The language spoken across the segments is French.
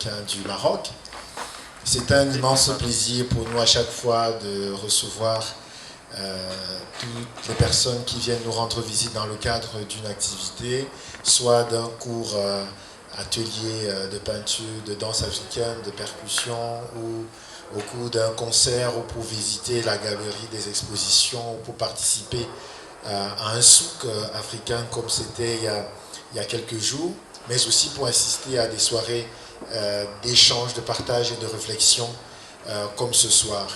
africain du Maroc. C'est un immense plaisir pour nous à chaque fois de recevoir toutes les personnes qui viennent nous rendre visite dans le cadre d'une activité, soit d'un cours atelier de peinture, de danse africaine, de percussion, ou au cours d'un concert, ou pour visiter la galerie des expositions, ou pour participer à un souk africain comme c'était il y a quelques jours, mais aussi pour assister à des soirées d'échange, de partage et de réflexion comme ce soir.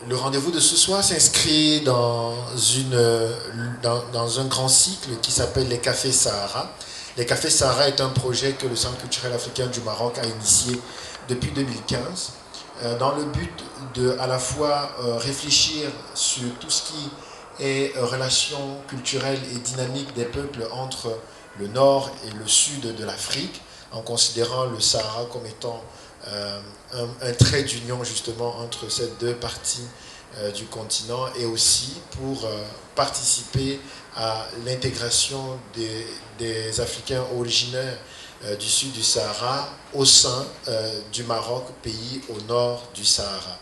Le rendez-vous de ce soir s'inscrit dans un grand cycle qui s'appelle les Cafés Sahara. Les Cafés Sahara est un projet que le Centre culturel africain du Maroc a initié depuis 2015 dans le but de à la fois réfléchir sur tout ce qui est relation culturelle et dynamique des peuples entre le nord et le sud de l'Afrique, en considérant le Sahara comme étant un trait d'union justement entre ces deux parties du continent, et aussi pour participer à l'intégration des Africains originaires du sud du Sahara au sein du Maroc, pays au nord du Sahara.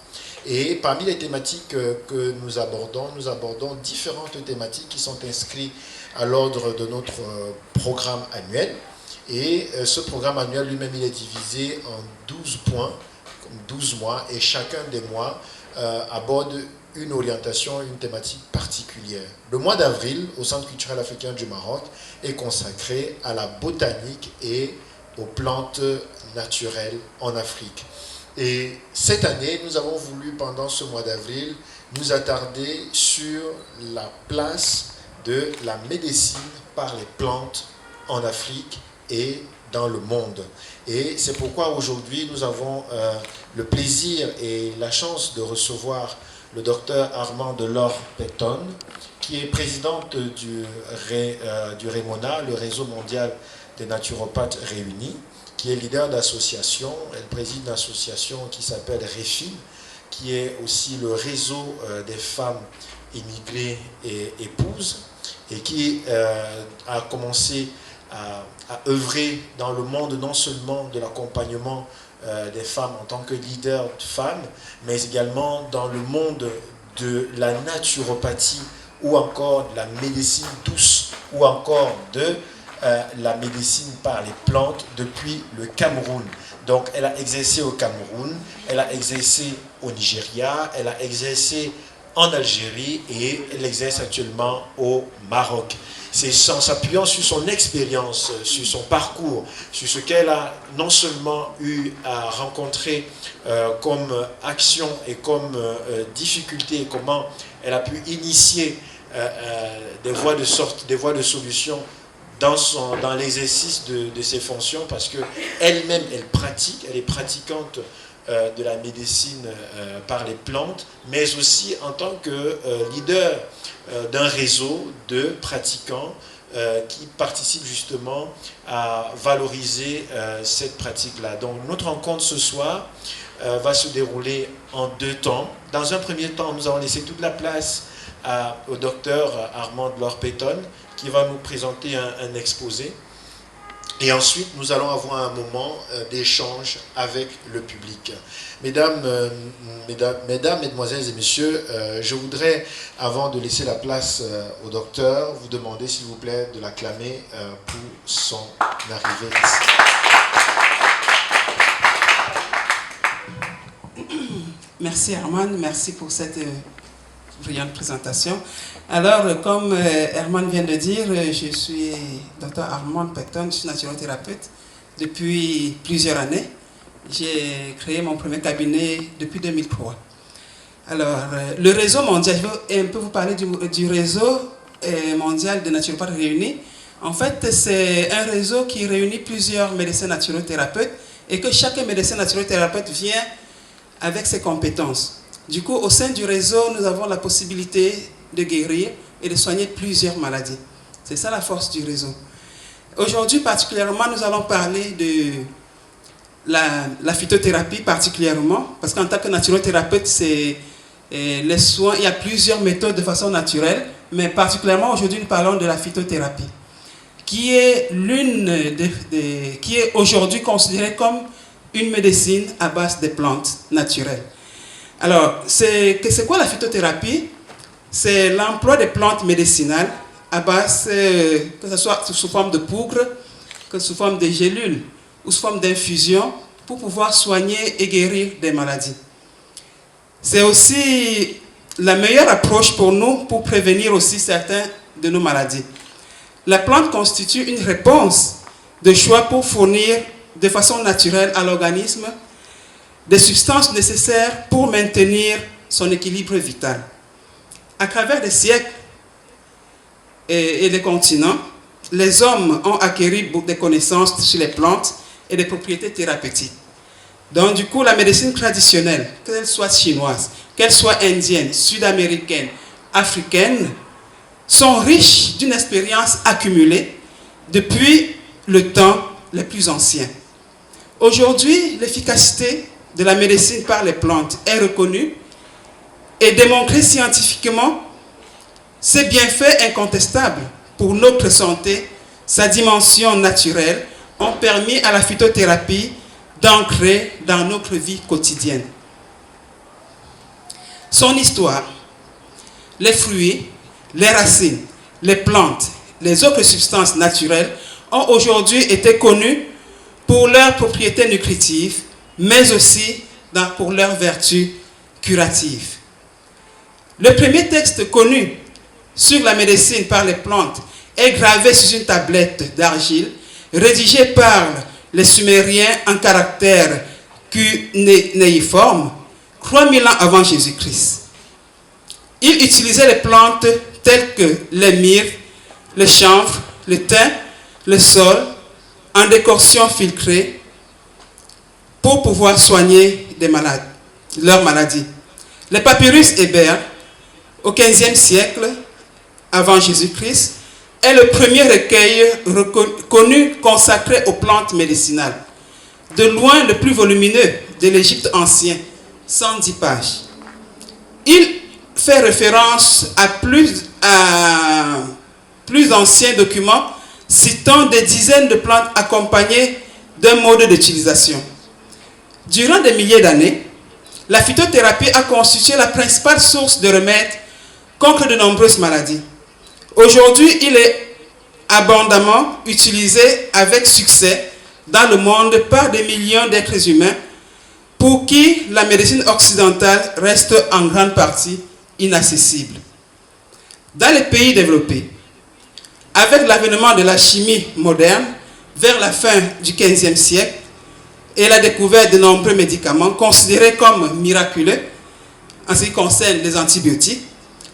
Et parmi les thématiques que nous abordons différentes thématiques qui sont inscrites à l'ordre de notre programme annuel. Et ce programme annuel lui-même, il est divisé en 12 points, 12 mois, et chacun des mois aborde une orientation, une thématique particulière. Le mois d'avril, au Centre culturel africain du Maroc, est consacré à la botanique et aux plantes naturelles en Afrique. Et cette année, nous avons voulu, pendant ce mois d'avril, nous attarder sur la place de la médecine par les plantes en Afrique et dans le monde. Et c'est pourquoi aujourd'hui, nous avons le plaisir et la chance de recevoir le docteur Armand Delors-Peyton, qui est présidente du REMONA, le Réseau mondial des naturopathes réunis, qui est leader d'association. Elle préside une association qui s'appelle REFIM, qui est aussi le réseau des femmes immigrées et épouses, et qui a commencé à œuvrer dans le monde non seulement de l'accompagnement des femmes en tant que leader de femmes, mais également dans le monde de la naturopathie, ou encore de la médecine douce, ou encore de la médecine par les plantes depuis le Cameroun. Donc elle a exercé au Cameroun, elle a exercé au Nigeria, elle a exercé en Algérie, et elle exerce actuellement au Maroc. C'est en s'appuyant sur son expérience, sur son parcours, sur ce qu'elle a non seulement eu à rencontrer comme action et comme difficulté, et comment elle a pu initier des voies de solution dans l'exercice de ses fonctions, parce qu'elle-même, elle est pratiquante de la médecine par les plantes, mais aussi en tant que leader d'un réseau de pratiquants qui participent justement à valoriser cette pratique-là. Donc notre rencontre ce soir va se dérouler en 2 temps. Dans un premier temps, nous allons laissé toute la place au docteur Armand Delors-Peyton, qui va nous présenter un exposé. Et ensuite, nous allons avoir un moment d'échange avec le public. Mesdames, Mesdemoiselles et Messieurs, je voudrais, avant de laisser la place au docteur, vous demander, s'il vous plaît, de l'acclamer pour son arrivée ici. Merci Herman, merci pour cette brillante présentation. Alors, comme Herman vient de dire, je suis Dr Armand Peyton, je suis naturothérapeute depuis plusieurs années. J'ai créé mon premier cabinet depuis 2003. Alors, le réseau mondial, je vais un peu vous parler du réseau mondial de naturopathes réunis. En fait, c'est un réseau qui réunit plusieurs médecins naturothérapeutes, et que chaque médecin naturothérapeute vient avec ses compétences. Du coup, au sein du réseau, nous avons la possibilité de guérir et de soigner plusieurs maladies. C'est ça la force du réseau. Aujourd'hui, particulièrement, nous allons parler de la phytothérapie particulièrement, parce qu'en tant que naturothérapeute, c'est les soins, il y a plusieurs méthodes de façon naturelle, mais particulièrement aujourd'hui, nous parlons de la phytothérapie. qui est qui est aujourd'hui considérée comme une médecine à base de plantes naturelles. Alors, c'est quoi la phytothérapie? C'est l'emploi des plantes médicinales à base, que ce soit sous forme de poudre, que sous forme de gélules ou sous forme d'infusion, pour pouvoir soigner et guérir des maladies. C'est aussi la meilleure approche pour nous pour prévenir aussi certaines de nos maladies. La plante constitue une réponse de choix pour fournir de façon naturelle à l'organisme des substances nécessaires pour maintenir son équilibre vital. À travers les siècles et les continents, les hommes ont acquis des connaissances sur les plantes et des propriétés thérapeutiques. Donc du coup, la médecine traditionnelle, qu'elle soit chinoise, qu'elle soit indienne, sud-américaine, africaine, sont riches d'une expérience accumulée depuis le temps les plus anciens. Aujourd'hui, l'efficacité de la médecine par les plantes est reconnue et démontrée scientifiquement. Ses bienfaits incontestables pour notre santé, sa dimension naturelle, ont permis à la phytothérapie d'ancrer dans notre vie quotidienne. Son histoire, les fruits, les racines, les plantes, les autres substances naturelles ont aujourd'hui été connues pour leurs propriétés nutritives, mais aussi pour leurs vertus curatives. Le premier texte connu sur la médecine par les plantes est gravé sur une tablette d'argile rédigée par les Sumériens en caractère cunéiforme 3000 ans avant Jésus-Christ. Ils utilisaient les plantes telles que les myrrhes, le chanvre, le thym, le saule en décoction filtrée pour pouvoir soigner leurs maladies. Les papyrus hébers au XVe siècle avant Jésus-Christ est le premier recueil connu consacré aux plantes médicinales, de loin le plus volumineux de l'Égypte ancien, 110 pages. Il fait référence à plus anciens documents citant des dizaines de plantes accompagnées d'un mode d'utilisation. Durant des milliers d'années, la phytothérapie a constitué la principale source de remèdes contre de nombreuses maladies. Aujourd'hui, il est abondamment utilisé avec succès dans le monde par des millions d'êtres humains pour qui la médecine occidentale reste en grande partie inaccessible. Dans les pays développés, avec l'avènement de la chimie moderne vers la fin du XVe siècle et la découverte de nombreux médicaments considérés comme miraculeux en ce qui concerne les antibiotiques,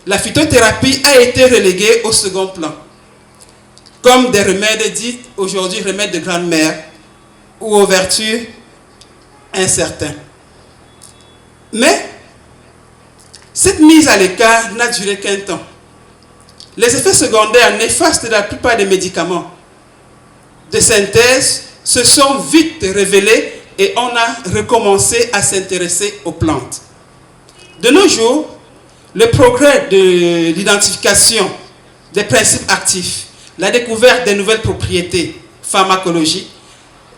la phytothérapie a été reléguée au second plan, comme des remèdes dits aujourd'hui remèdes de grand-mère ou aux vertus incertaines. Mais cette mise à l'écart n'a duré qu'un temps. Les effets secondaires néfastes de la plupart des médicaments de synthèse se sont vite révélés et on a recommencé à s'intéresser aux plantes. De nos jours, le progrès de l'identification des principes actifs, la découverte des nouvelles propriétés pharmacologiques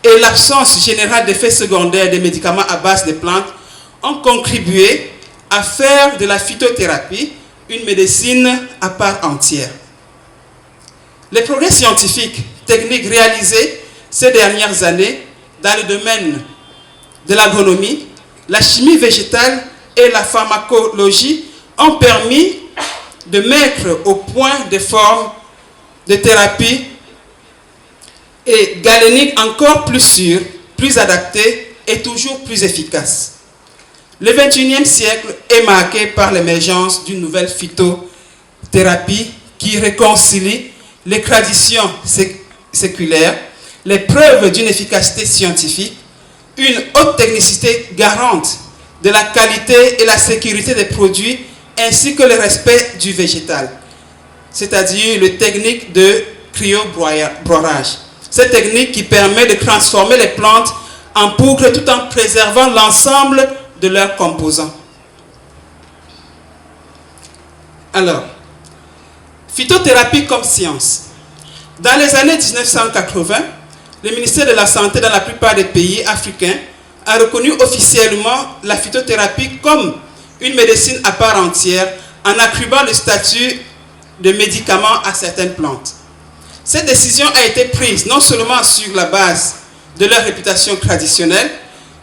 et l'absence générale d'effets secondaires des médicaments à base de plantes ont contribué à faire de la phytothérapie une médecine à part entière. Les progrès scientifiques, techniques réalisés ces dernières années dans le domaine de l'agronomie, la chimie végétale et la pharmacologie ont permis de mettre au point des formes de thérapie et galéniques encore plus sûres, plus adaptées et toujours plus efficaces. Le XXIe siècle est marqué par l'émergence d'une nouvelle phytothérapie qui réconcilie les traditions séculaires, les preuves d'une efficacité scientifique, une haute technicité garante de la qualité et la sécurité des produits, ainsi que le respect du végétal, c'est-à-dire la technique de cryo-broyage. Cette technique qui permet de transformer les plantes en poudre tout en préservant l'ensemble de leurs composants. Alors, phytothérapie comme science. Dans les années 1980, le ministère de la Santé dans la plupart des pays africains a reconnu officiellement la phytothérapie comme une médecine à part entière en attribuant le statut de médicament à certaines plantes. Cette décision a été prise non seulement sur la base de leur réputation traditionnelle,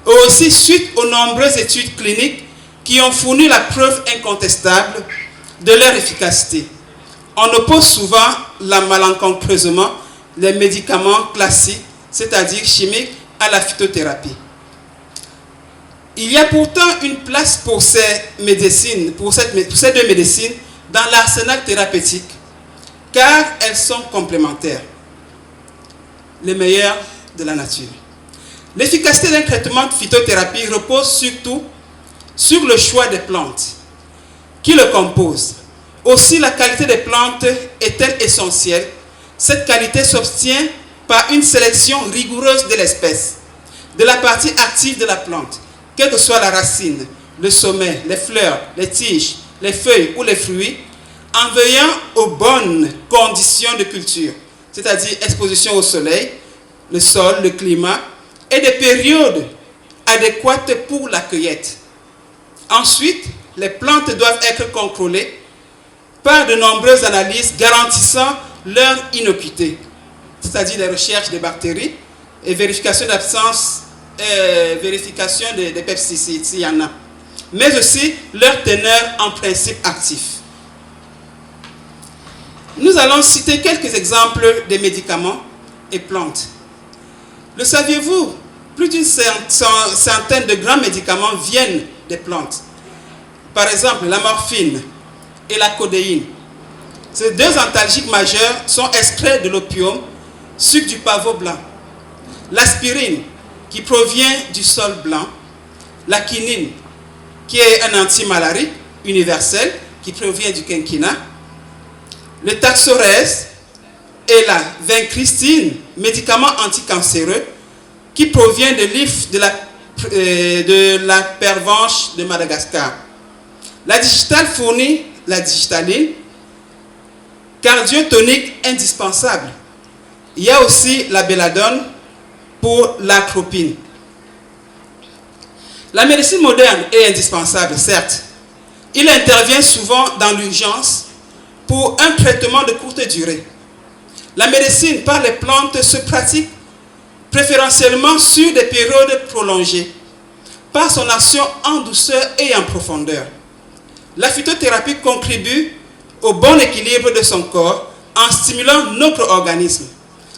mais aussi suite aux nombreuses études cliniques qui ont fourni la preuve incontestable de leur efficacité. On oppose souvent malencontreusement les médicaments classiques, c'est-à-dire chimiques, à la phytothérapie. Il y a pourtant une place pour ces médecines, pour ces deux médecines dans l'arsenal thérapeutique, car elles sont complémentaires, les meilleures de la nature. L'efficacité d'un traitement de phytothérapie repose surtout sur le choix des plantes qui le composent. Aussi, la qualité des plantes est-elle essentielle. Cette qualité s'obtient par une sélection rigoureuse de l'espèce, de la partie active de la plante, quelle que soit la racine, le sommet, les fleurs, les tiges, les feuilles ou les fruits, en veillant aux bonnes conditions de culture, c'est-à-dire exposition au soleil, le sol, le climat, et des périodes adéquates pour la cueillette. Ensuite, les plantes doivent être contrôlées par de nombreuses analyses garantissant leur innocuité, c'est-à-dire les recherches des bactéries et vérification d'absence, vérification des pesticides s'il y en a, mais aussi leur teneur en principe actif. Nous allons citer quelques exemples de médicaments et plantes. Le saviez-vous? Plus d'une centaine de grands médicaments viennent des plantes. Par exemple, la morphine et la codéine. Ces deux antalgiques majeurs sont extraits de l'opium, sucre du pavot blanc. L'aspirine, qui provient du sol blanc. La quinine, qui est un antimalarique universel, qui provient du quinquina. Le taxorès et la vincristine, médicaments anticancéreux, qui provient de l'if de la pervenche de Madagascar. La digitale fournit la digitaline, cardiotonique indispensable. Il y a aussi la belladone pour l'atropine. La médecine moderne est indispensable, certes. Il intervient souvent dans l'urgence pour un traitement de courte durée. La médecine par les plantes se pratique préférentiellement sur des périodes prolongées, par son action en douceur et en profondeur. La phytothérapie contribue au bon équilibre de son corps en stimulant notre organisme,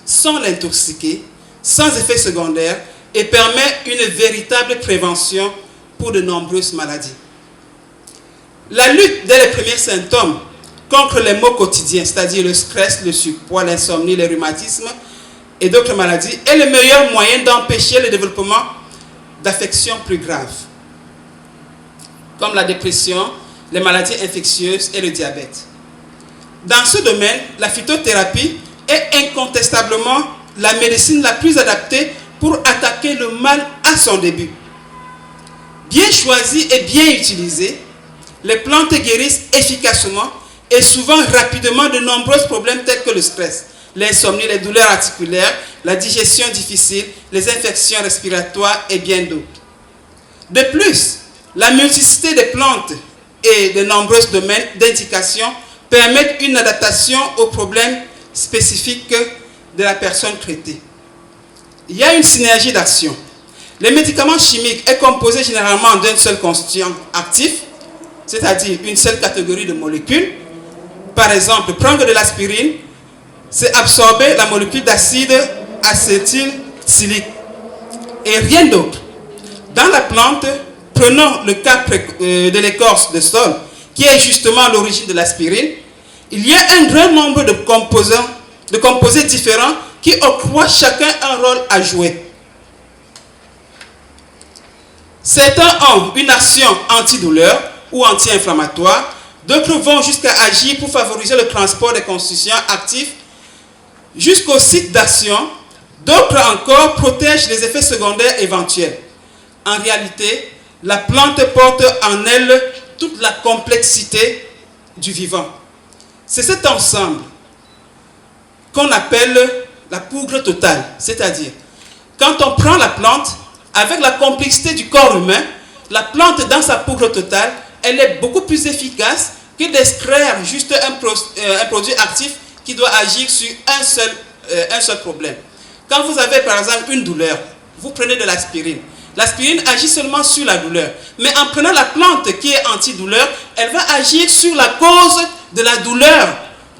sans l'intoxiquer, sans effet secondaire, et permet une véritable prévention pour de nombreuses maladies. La lutte dès les premiers symptômes contre les maux quotidiens, c'est-à-dire le stress, le surpoids, l'insomnie, les rhumatismes et d'autres maladies, est le meilleur moyen d'empêcher le développement d'affections plus graves, comme la dépression, les maladies infectieuses et le diabète. Dans ce domaine, la phytothérapie est incontestablement la médecine la plus adaptée pour attaquer le mal à son début. Bien choisies et bien utilisées, les plantes guérissent efficacement et souvent rapidement de nombreux problèmes tels que le stress, l'insomnie, les douleurs articulaires, la digestion difficile, les infections respiratoires et bien d'autres. De plus, la multiplicité des plantes et de nombreux domaines d'indication permettent une adaptation aux problèmes spécifiques de la personne traitée. Il y a une synergie d'action. Les médicaments chimiques est composé généralement d'un seul constituant actif, c'est-à-dire une seule catégorie de molécules. Par exemple, prendre de l'aspirine, c'est absorber la molécule d'acide acétylcyclique et rien d'autre. Dans la plante, prenons le cas de l'écorce de sol, qui est justement l'origine de l'aspirine. Il y a un grand nombre de composés différents qui octroient chacun un rôle à jouer. Certains ont une action antidouleur ou anti-inflammatoire, d'autres vont jusqu'à agir pour favoriser le transport des constituants actifs jusqu'au site d'action, d'autres encore protègent les effets secondaires éventuels. En réalité, la plante porte en elle toute la complexité du vivant. C'est cet ensemble qu'on appelle la poudre totale. C'est-à-dire, quand on prend la plante, avec la complexité du corps humain, la plante dans sa poudre totale, elle est beaucoup plus efficace que d'extraire juste un produit actif qui doit agir sur un seul problème. Quand vous avez par exemple une douleur, vous prenez de l'aspirine. L'aspirine agit seulement sur la douleur. Mais en prenant la plante qui est antidouleur, elle va agir sur la cause de la douleur,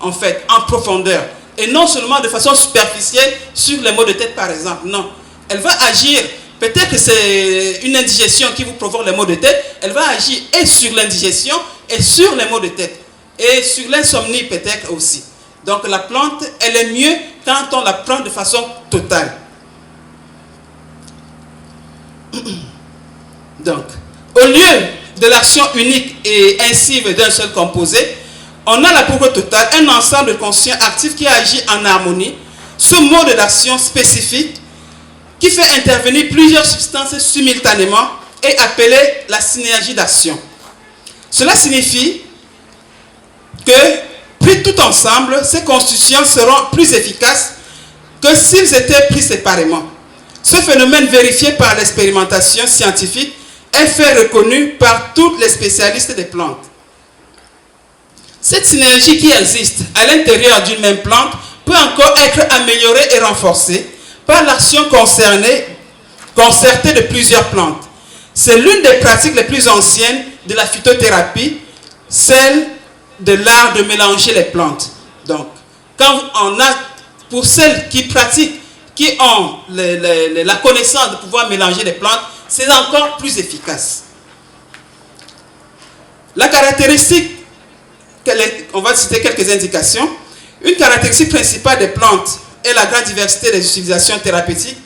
en fait, en profondeur. Et non seulement de façon superficielle sur les maux de tête, par exemple. Non. Elle va agir, peut-être que c'est une indigestion qui vous provoque les maux de tête, elle va agir et sur l'indigestion et sur les maux de tête. Et sur l'insomnie peut-être aussi. Donc la plante, elle est mieux quand on la prend de façon totale. Donc, au lieu de l'action unique et incive d'un seul composé, on a la poudre totale, un ensemble de conscients actifs qui agit en harmonie, ce mode d'action spécifique qui fait intervenir plusieurs substances simultanément est appelé la synergie d'action. Cela signifie que, pris tout ensemble, ces constitutions seront plus efficaces que s'ils étaient pris séparément. Ce phénomène vérifié par l'expérimentation scientifique est fait reconnu par tous les spécialistes des plantes. Cette synergie qui existe à l'intérieur d'une même plante peut encore être améliorée et renforcée par l'action concertée de plusieurs plantes. C'est l'une des pratiques les plus anciennes de la phytothérapie, celle de l'art de mélanger les plantes. Donc, quand on a, pour celles qui pratiquent, qui ont la connaissance de pouvoir mélanger les plantes, c'est encore plus efficace. La caractéristique, on va citer quelques indications. Une caractéristique principale des plantes est la grande diversité des utilisations thérapeutiques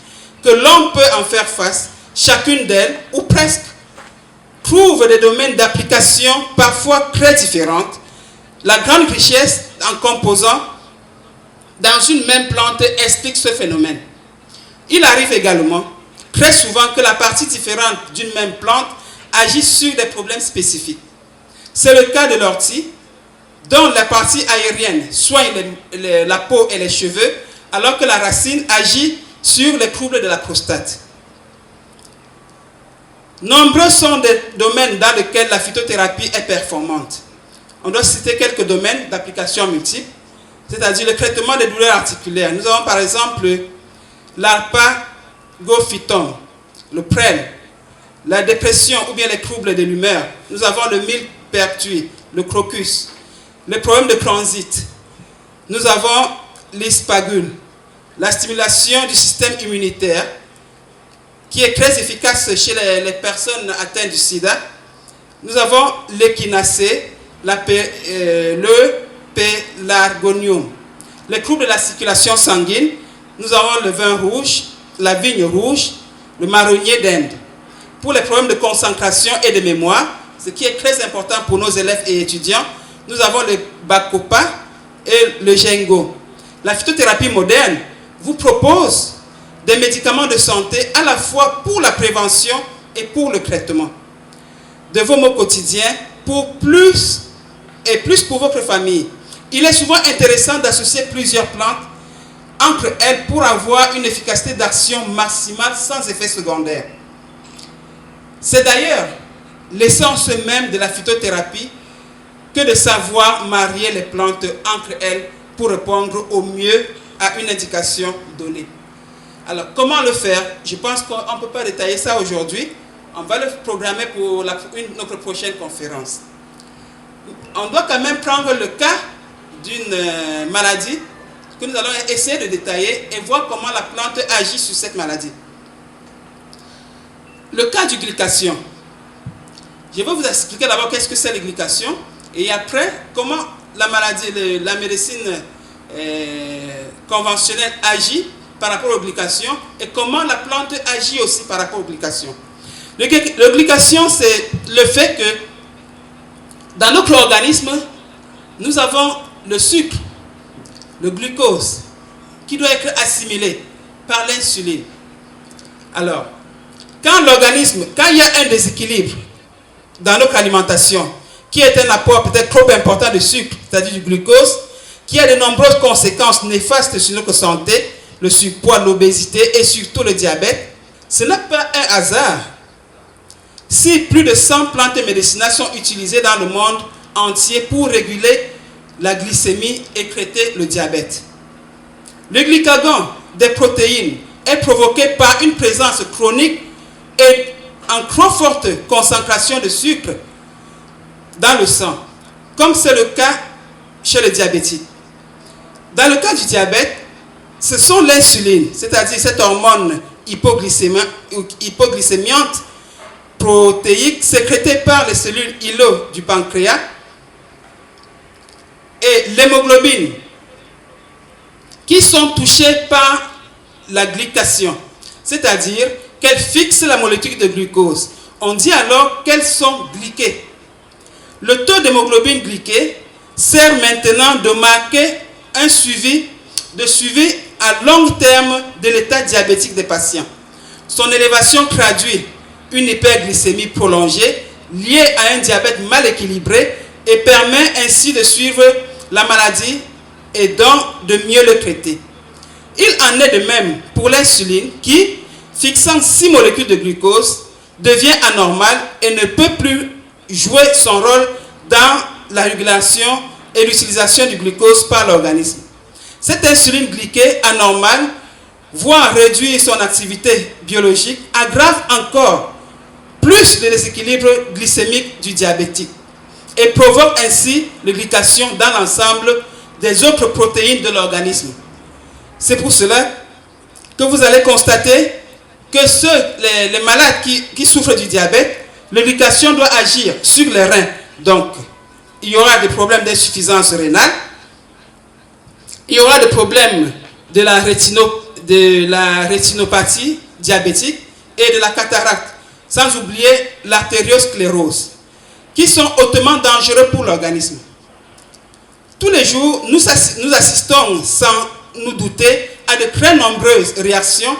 que l'on peut en faire face. Chacune d'elles, ou presque, trouve des domaines d'application parfois très différentes. La grande richesse en composants dans une même plante explique ce phénomène. Il arrive également, très souvent, que la partie différente d'une même plante agit sur des problèmes spécifiques. C'est le cas de l'ortie, dont la partie aérienne soigne la peau et les cheveux, alors que la racine agit sur les troubles de la prostate. Nombreux sont des domaines dans lesquels la phytothérapie est performante. On doit citer quelques domaines d'application multiples, c'est-à-dire le traitement des douleurs articulaires. Nous avons par exemple l'arpagophytum, le prêle, la dépression ou bien les troubles de l'humeur. Nous avons le millepertuis, le crocus, les problèmes de transit. Nous avons l'ispagule, la stimulation du système immunitaire, qui est très efficace chez les personnes atteintes du sida. Nous avons l'échinacée, le pélargonium. Les troubles de la circulation sanguine, nous avons le vin rouge, la vigne rouge, le marronnier d'Inde. Pour les problèmes de concentration et de mémoire, ce qui est très important pour nos élèves et étudiants, nous avons le bacopa et le ginkgo. La phytothérapie moderne vous propose des médicaments de santé à la fois pour la prévention et pour le traitement de vos maux quotidiens, pour plus pour votre famille. Il est souvent intéressant d'associer plusieurs plantes entre elles pour avoir une efficacité d'action maximale sans effet secondaire. C'est d'ailleurs l'essence même de la phytothérapie que de savoir marier les plantes entre elles pour répondre au mieux à une indication donnée. Alors, comment le faire? Je pense qu'on ne peut pas détailler ça aujourd'hui. On va le programmer pour notre prochaine conférence. On doit quand même prendre le cas d'une maladie que nous allons essayer de détailler et voir comment la plante agit sur cette maladie. Le cas du glycation. Je vais vous expliquer d'abord qu'est-ce que c'est la glycation et après comment la médecine conventionnelle agit par rapport aux glycations et comment la plante agit aussi par rapport aux glycations. Le glycation, c'est le fait que dans notre organisme, nous avons le sucre, le glucose, qui doit être assimilé par l'insuline. Alors, quand il y a un déséquilibre dans notre alimentation, qui est un apport peut-être trop important de sucre, c'est-à-dire du glucose, qui a de nombreuses conséquences néfastes sur notre santé, le surpoids, l'obésité et surtout le diabète, ce n'est pas un hasard si plus de 100 plantes médicinales sont utilisées dans le monde entier pour réguler la glycémie et traiter le diabète. Le glycagon des protéines est provoqué par une présence chronique et en trop forte concentration de sucre dans le sang, comme c'est le cas chez les diabétiques. Dans le cas du diabète, ce sont l'insuline, c'est-à-dire cette hormone hypoglycémiante protéique sécrétée par les cellules îlots du pancréas, et l'hémoglobine qui sont touchées par la glycation, c'est-à-dire qu'elles fixent la molécule de glucose. On dit alors qu'elles sont glyquées. Le taux d'hémoglobine glyquée sert maintenant de marquer un suivi à long terme de l'état diabétique des patients. Son élévation traduit une hyperglycémie prolongée liée à un diabète mal équilibré et permet ainsi de suivre la maladie et donc de mieux le traiter. Il en est de même pour l'insuline qui, fixant 6 molécules de glucose, devient anormale et ne peut plus jouer son rôle dans la régulation et l'utilisation du glucose par l'organisme. Cette insuline glyquée anormale, voire réduire son activité biologique, aggrave encore plus le déséquilibre glycémique du diabétique et provoque ainsi la glycation dans l'ensemble des autres protéines de l'organisme. C'est pour cela que vous allez constater que les malades qui souffrent du diabète, la glycation doit agir sur les reins. Donc, il y aura des problèmes d'insuffisance rénale, il y aura des problèmes de la rétinopathie diabétique et de la cataracte, sans oublier l'artériosclérose, qui sont hautement dangereux pour l'organisme. Tous les jours, nous assistons sans nous douter à de très nombreuses réactions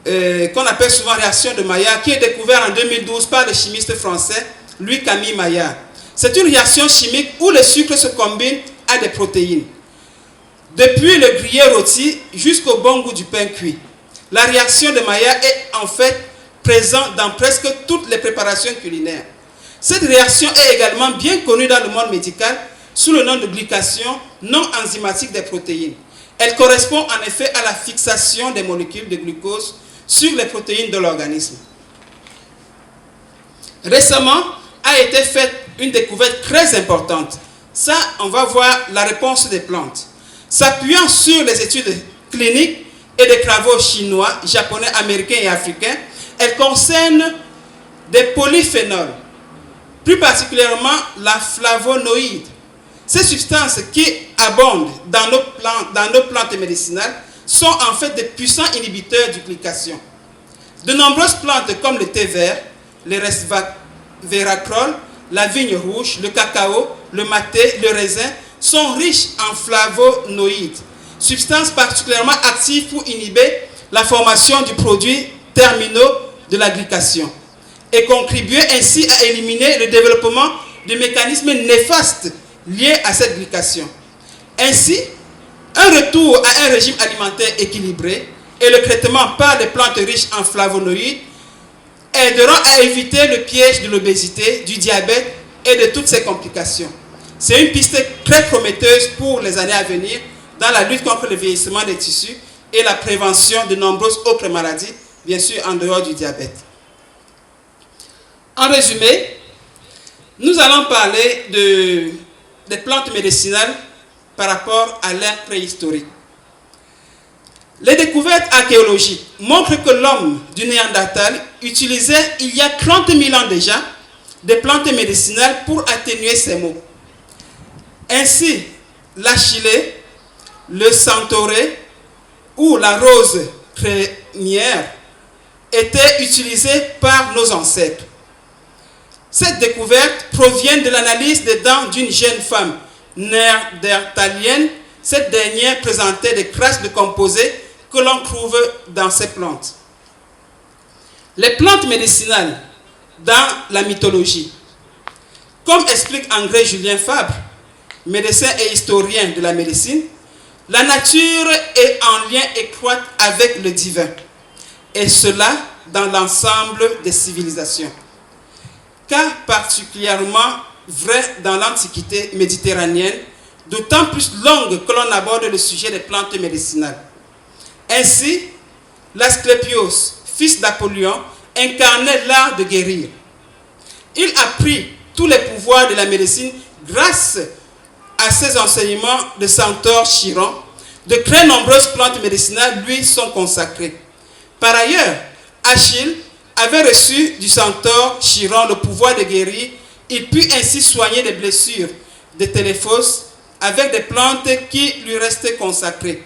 qu'on appelle souvent réaction de Maillard, qui est découverte en 2012 par le chimiste français Louis-Camille Maillard. C'est une réaction chimique où le sucre se combine à des protéines. Depuis le gruyère rôti jusqu'au bon goût du pain cuit. La réaction de Maillard est en fait présente dans presque toutes les préparations culinaires. Cette réaction est également bien connue dans le monde médical sous le nom de glycation non enzymatique des protéines. Elle correspond en effet à la fixation des molécules de glucose sur les protéines de l'organisme. Récemment a été faite une découverte très importante. Ça, on va voir la réponse des plantes. S'appuyant sur les études cliniques et des travaux chinois, japonais, américains et africains, elle concerne des polyphénols, plus particulièrement la flavonoïde. Ces substances qui abondent dans nos plantes médicinales sont en fait des puissants inhibiteurs du glycation. De nombreuses plantes comme le thé vert, le resveratrol, la vigne rouge, le cacao, le maté, le raisin sont riches en flavonoïdes, substances particulièrement actives pour inhiber la formation du produit terminaux de la glycation et contribuer ainsi à éliminer le développement de mécanismes néfastes liés à cette glycation. Ainsi, un retour à un régime alimentaire équilibré et le traitement par des plantes riches en flavonoïdes aideront à éviter le piège de l'obésité, du diabète et de toutes ces complications. C'est une piste très prometteuse pour les années à venir dans la lutte contre le vieillissement des tissus et la prévention de nombreuses autres maladies, bien sûr en dehors du diabète. En résumé, nous allons parler des plantes médicinales par rapport à l'ère préhistorique. Les découvertes archéologiques montrent que l'homme du Néandertal utilisait il y a 30 000 ans déjà des plantes médicinales pour atténuer ses maux. Ainsi, l'achillée, le centauré ou la rose crémière étaient utilisés par nos ancêtres. Cette découverte provient de l'analyse des dents d'une jeune femme néandertalienne. Cette dernière présentait des traces de composés que l'on trouve dans ces plantes. Les plantes médicinales dans la mythologie. Comme explique André Julien Fabre, médecin et historien de la médecine, la nature est en lien étroit avec le divin, et cela dans l'ensemble des civilisations. Cas particulièrement vrai dans l'Antiquité méditerranéenne, d'autant plus longue que l'on aborde le sujet des plantes médicinales. Ainsi, l'Asclépios, fils d'Apollyon, incarnait l'art de guérir. Il apprit tous les pouvoirs de la médecine grâce à ses enseignements de Centaure Chiron. De très nombreuses plantes médicinales lui sont consacrées. Par ailleurs, Achille avait reçu du Centaure Chiron le pouvoir de guérir. Il put ainsi soigner les blessures de Téléphos avec des plantes qui lui restaient consacrées.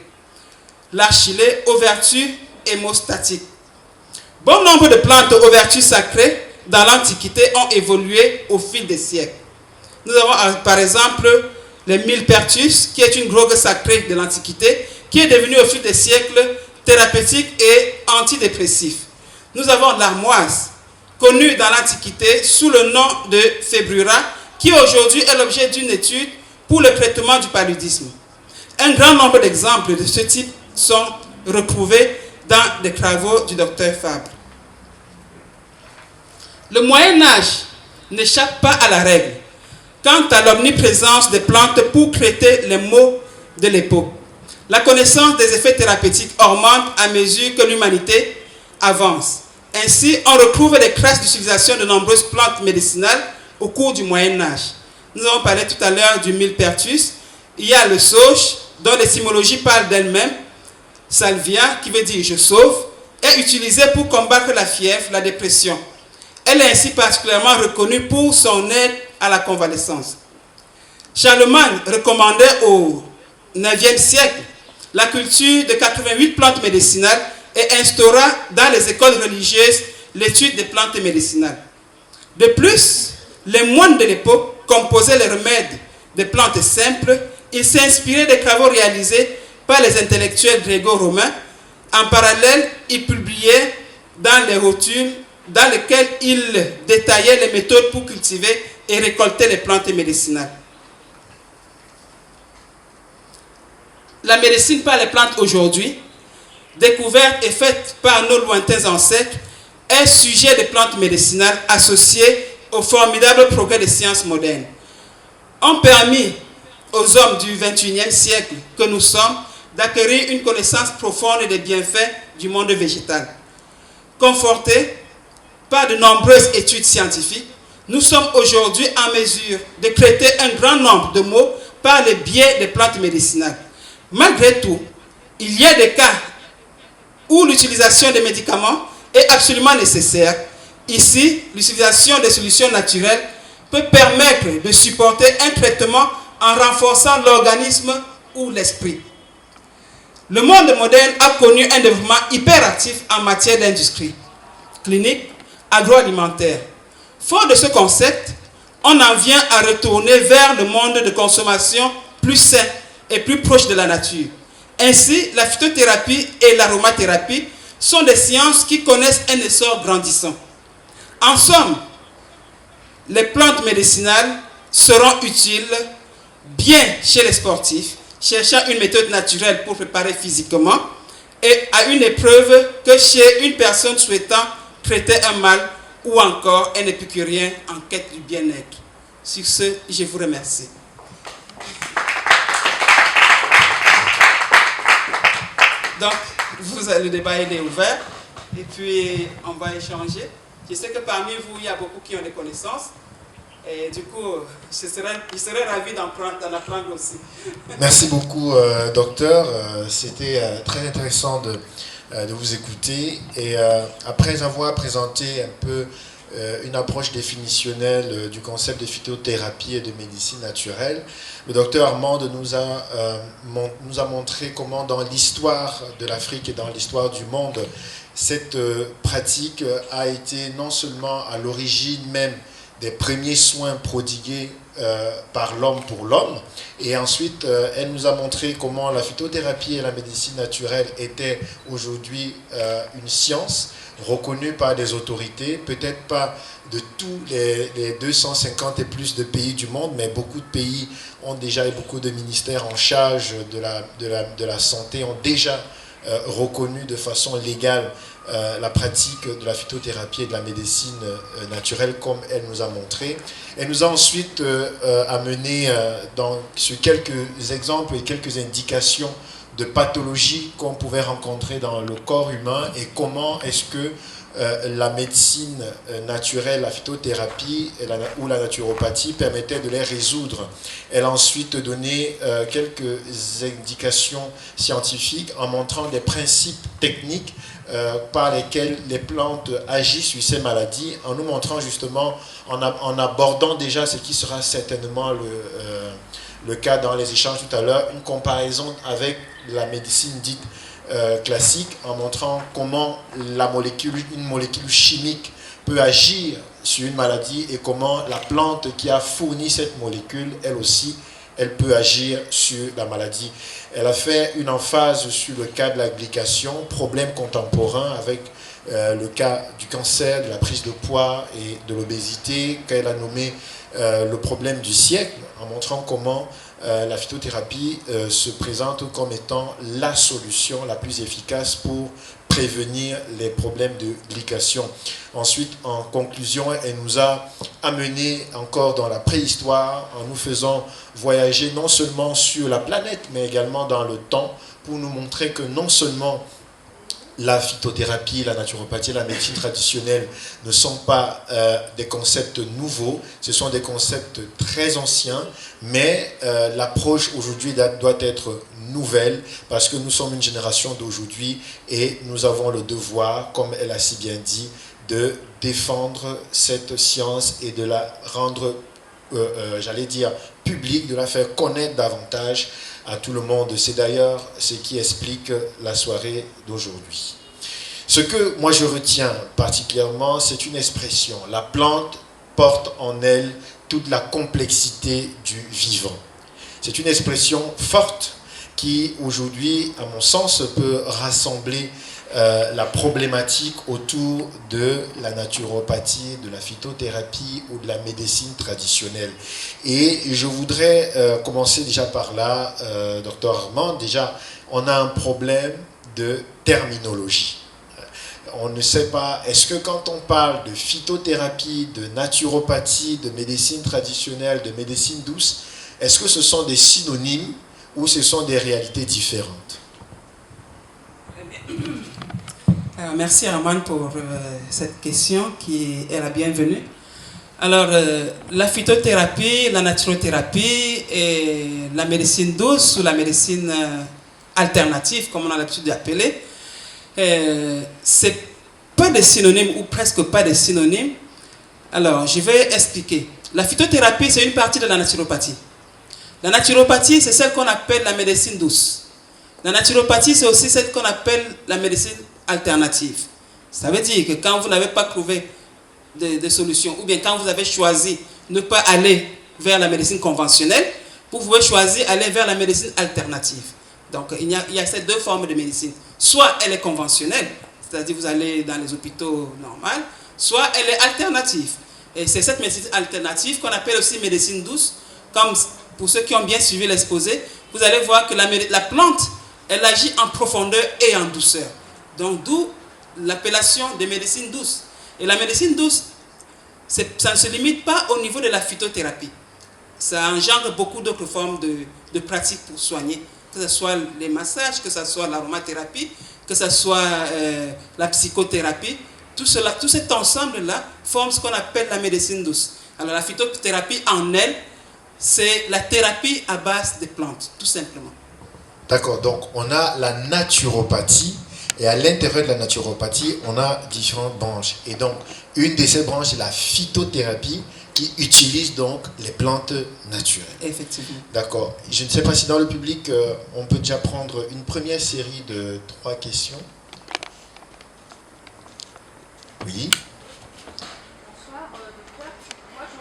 L'archilée aux vertus hémostatiques. Bon nombre de plantes aux vertus sacrées dans l'Antiquité ont évolué au fil des siècles. Nous avons par exemple le millepertus, qui est une drogue sacrée de l'Antiquité, qui est devenue au fil des siècles thérapeutique et antidépressif. Nous avons l'armoise, connue dans l'Antiquité sous le nom de Februra, qui aujourd'hui est l'objet d'une étude pour le traitement du paludisme. Un grand nombre d'exemples de ce type sont retrouvés dans des travaux du docteur Fabre. Le Moyen-Âge n'échappe pas à la règle quant à l'omniprésence des plantes pour traiter les maux de l'époque. La connaissance des effets thérapeutiques augmente à mesure que l'humanité avance. Ainsi, on retrouve les traces d'utilisation de nombreuses plantes médicinales au cours du Moyen-Âge. Nous avons parlé tout à l'heure du millepertus. Il y a le sauge, dont l'étymologie parle d'elle-même. Salvia, qui veut dire « je sauve », est utilisée pour combattre la fièvre, la dépression. Elle est ainsi particulièrement reconnue pour son aide à la convalescence. Charlemagne recommandait au IXe siècle la culture de 88 plantes médicinales et instaura dans les écoles religieuses l'étude des plantes médicinales. De plus, les moines de l'époque composaient les remèdes des plantes simples. Ils s'inspiraient des travaux réalisés par les intellectuels gréco-romains. En parallèle, ils publiaient dans les rotules dans lesquels il détaillait les méthodes pour cultiver et récolter les plantes médicinales. La médecine par les plantes aujourd'hui, découverte et faite par nos lointains ancêtres, est sujet de plantes médicinales associées au formidable progrès des sciences modernes, ont permis aux hommes du XXIe siècle que nous sommes d'acquérir une connaissance profonde des bienfaits du monde végétal. Confortés par de nombreuses études scientifiques, nous sommes aujourd'hui en mesure de traiter un grand nombre de maux par le biais des plantes médicinales. Malgré tout, il y a des cas où l'utilisation des médicaments est absolument nécessaire. Ici, l'utilisation des solutions naturelles peut permettre de supporter un traitement en renforçant l'organisme ou l'esprit. Le monde moderne a connu un développement hyperactif en matière d'industrie clinique, agroalimentaire. Fort de ce concept, on en vient à retourner vers le monde de consommation plus sain et plus proche de la nature. Ainsi, la phytothérapie et l'aromathérapie sont des sciences qui connaissent un essor grandissant. En somme, les plantes médicinales seront utiles bien chez les sportifs, cherchant une méthode naturelle pour préparer physiquement, et à une épreuve que chez une personne souhaitant traiter un mal ou encore un épicurien en quête du bien-être. Sur ce, je vous remercie. Donc, le débat est ouvert et puis on va échanger. Je sais que parmi vous, il y a beaucoup qui ont des connaissances. Et du coup, je serais ravi d'en apprendre aussi. Merci beaucoup, docteur. C'était très intéressant de vous écouter. Et après avoir présenté un peu une approche définitionnelle du concept de phytothérapie et de médecine naturelle, le docteur Armande nous a montré comment dans l'histoire de l'Afrique et dans l'histoire du monde, cette pratique a été non seulement à l'origine même des premiers soins prodigués par l'homme pour l'homme. Et ensuite, elle nous a montré comment la phytothérapie et la médecine naturelle étaient aujourd'hui une science reconnue par des autorités, peut-être pas de tous les 250 et plus de pays du monde, mais beaucoup de pays ont déjà, et beaucoup de ministères en charge de la santé ont déjà reconnu de façon légale la pratique de la phytothérapie et de la médecine naturelle comme elle nous a montré. Elle nous a ensuite amené sur quelques exemples et quelques indications de pathologies qu'on pouvait rencontrer dans le corps humain et comment est-ce que la médecine naturelle, la phytothérapie ou la naturopathie permettait de les résoudre. Elle a ensuite donné quelques indications scientifiques en montrant des principes techniques par lesquels les plantes agissent sur ces maladies, en nous montrant justement, en abordant déjà ce qui sera certainement le cas dans les échanges tout à l'heure, une comparaison avec la médecine dite classique, en montrant comment une molécule chimique peut agir sur une maladie et comment la plante qui a fourni cette molécule, elle aussi, elle peut agir sur la maladie. Elle a fait une emphase sur le cas de la glycation, problème contemporain avec le cas du cancer, de la prise de poids et de l'obésité, qu'elle a nommé le problème du siècle, en montrant comment la phytothérapie se présente comme étant la solution la plus efficace pour prévenir les problèmes de glycation. Ensuite, en conclusion, elle nous a amené encore dans la préhistoire en nous faisant voyager non seulement sur la planète, mais également dans le temps, pour nous montrer que non seulement la phytothérapie, la naturopathie, la médecine traditionnelle ne sont pas des concepts nouveaux, ce sont des concepts très anciens, mais l'approche aujourd'hui doit être nouvelle parce que nous sommes une génération d'aujourd'hui et nous avons le devoir, comme elle a si bien dit, de défendre cette science et de la rendre, j'allais dire, publique, de la faire connaître davantage à tout le monde. C'est d'ailleurs ce qui explique la soirée d'aujourd'hui. Ce que moi je retiens particulièrement, c'est une expression. La plante porte en elle toute la complexité du vivant. C'est une expression forte qui aujourd'hui, à mon sens, peut rassembler la problématique autour de la naturopathie, de la phytothérapie ou de la médecine traditionnelle. Et je voudrais commencer déjà par là, Dr Armand. Déjà, on a un problème de terminologie. On ne sait pas, est-ce que quand on parle de phytothérapie, de naturopathie, de médecine traditionnelle, de médecine douce, est-ce que ce sont des synonymes ou ce sont des réalités différentes? Alors, merci Armand pour cette question qui est la bienvenue. Alors, la phytothérapie, la naturothérapie et la médecine douce ou la médecine alternative, comme on a l'habitude d'appeler, c'est pas des synonymes ou presque pas des synonymes. Alors, je vais expliquer. La phytothérapie, c'est une partie de la naturopathie. La naturopathie, c'est celle qu'on appelle la médecine douce. La naturopathie, c'est aussi celle qu'on appelle la médecine alternative. Ça veut dire que quand vous n'avez pas trouvé de solution, ou bien quand vous avez choisi ne pas aller vers la médecine conventionnelle, vous pouvez choisir aller vers la médecine alternative. Donc, il y a ces deux formes de médecine. Soit elle est conventionnelle, c'est-à-dire vous allez dans les hôpitaux normaux, soit elle est alternative. Et c'est cette médecine alternative qu'on appelle aussi médecine douce. Comme pour ceux qui ont bien suivi l'exposé, vous allez voir que la plante, elle agit en profondeur et en douceur. Donc, d'où l'appellation de médecine douce. Et la médecine douce, ça ne se limite pas au niveau de la phytothérapie. Ça engendre beaucoup d'autres formes de pratiques pour soigner, que ce soit les massages, que ce soit l'aromathérapie, que ce soit la psychothérapie. Tout cet ensemble-là forme ce qu'on appelle la médecine douce. Alors la phytothérapie en elle, c'est la thérapie à base des plantes, tout simplement. D'accord, donc on a la naturopathie, et à l'intérieur de la naturopathie, on a différentes branches. Et donc, une de ces branches, c'est la phytothérapie, qui utilise donc les plantes naturelles. Effectivement. D'accord. Je ne sais pas si dans le public, on peut déjà prendre une première série de 3 questions. Oui. Bonsoir, docteur. Moi, je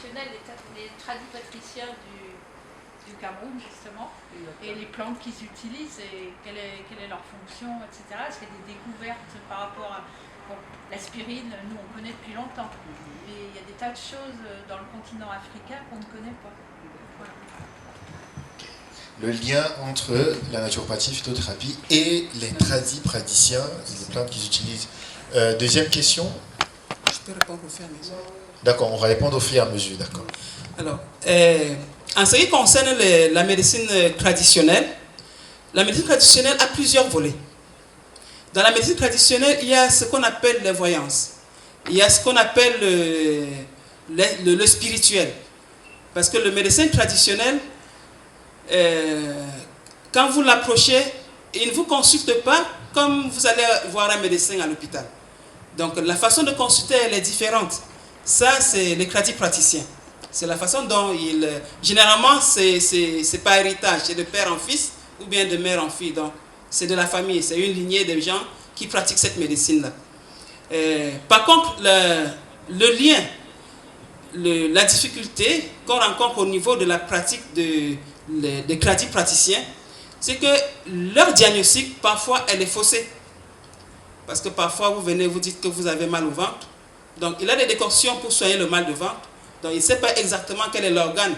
traditionnels, les tradipatriciens du Cameroun, justement, et les plantes qu'ils utilisent, et quelle est leur fonction, etc. Est-ce qu'il y a des découvertes par rapport à... Bon, l'aspirine, nous, on connaît depuis longtemps, mais il y a des tas de choses dans le continent africain qu'on ne connaît pas. Voilà. Le lien entre la naturopathie, phytothérapie et les tradipraticiens, les plantes qu'ils utilisent. Deuxième question. Je peux répondre au fur et à mesure. D'accord, on va répondre au fur et à mesure, d'accord. Alors, en ce qui concerne la médecine traditionnelle a plusieurs volets. Dans la médecine traditionnelle, il y a ce qu'on appelle les voyances. Il y a ce qu'on appelle le spirituel. Parce que le médecin traditionnel, quand vous l'approchez, il ne vous consulte pas comme vous allez voir un médecin à l'hôpital. Donc la façon de consulter, elle est différente. Ça, c'est les tradipraticiens. C'est la façon dont ils... Généralement, c'est pas héritage, c'est de père en fils ou bien de mère en fille. Donc, c'est de la famille, c'est une lignée de gens qui pratiquent cette médecine-là. Par contre, le lien, la difficulté qu'on rencontre au niveau de la pratique des tradipraticiens, c'est que leur diagnostic, parfois, elle est faussée. Parce que parfois, vous venez, vous dites que vous avez mal au ventre. Donc, il a des décoctions pour soigner le mal de ventre. Donc, il ne sait pas exactement quel est l'organe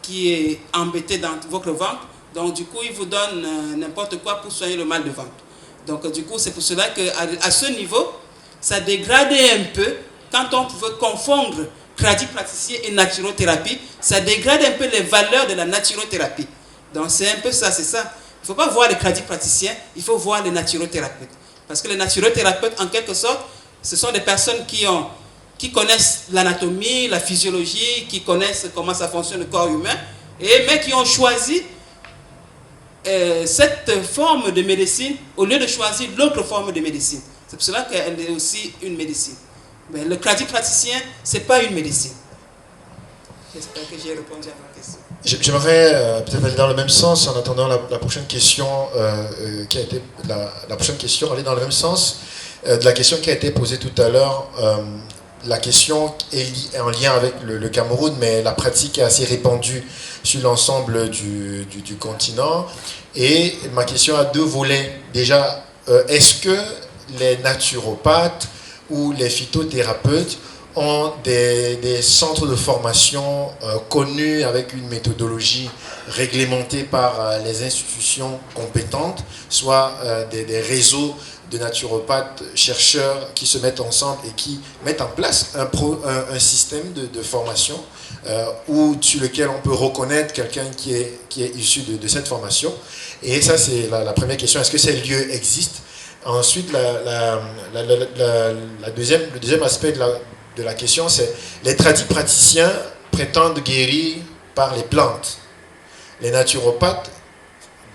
qui est embêté dans votre ventre. Donc, du coup, il vous donne n'importe quoi pour soigner le mal de ventre. Donc, du coup, c'est pour cela qu'à ce niveau, ça dégradait un peu. Quand on pouvait confondre tradipraticien et naturothérapie, ça dégrade un peu les valeurs de la naturothérapie. Donc, c'est un peu ça, c'est ça. Il ne faut pas voir les tradipraticiens, il faut voir les naturothérapeutes. Parce que les naturothérapeutes, en quelque sorte, ce sont des personnes qui connaissent l'anatomie, la physiologie, qui connaissent comment ça fonctionne le corps humain, mais qui ont choisi cette forme de médecine au lieu de choisir l'autre forme de médecine. C'est pour cela qu'elle est aussi une médecine. Mais le tradipraticien, ce n'est pas une médecine. J'espère que j'ai répondu à votre question. J'aimerais peut-être aller dans le même sens en attendant la prochaine question qui a été la prochaine question, aller dans le même sens de la question qui a été posée tout à l'heure. La question est en lien avec le Cameroun, mais la pratique est assez répandue sur l'ensemble du continent. Et ma question a deux volets. Déjà, est-ce que les naturopathes ou les phytothérapeutes ont des centres de formation connus avec une méthodologie réglementée par les institutions compétentes, soit des réseaux de naturopathes, chercheurs qui se mettent ensemble et qui mettent en place un système de formation sur lequel on peut reconnaître quelqu'un qui est issu de cette formation. Et ça, c'est la première question. Est-ce que ces lieux existent? Ensuite, le deuxième aspect de la question, c'est les tradipraticiens prétendent guérir par les plantes. Les naturopathes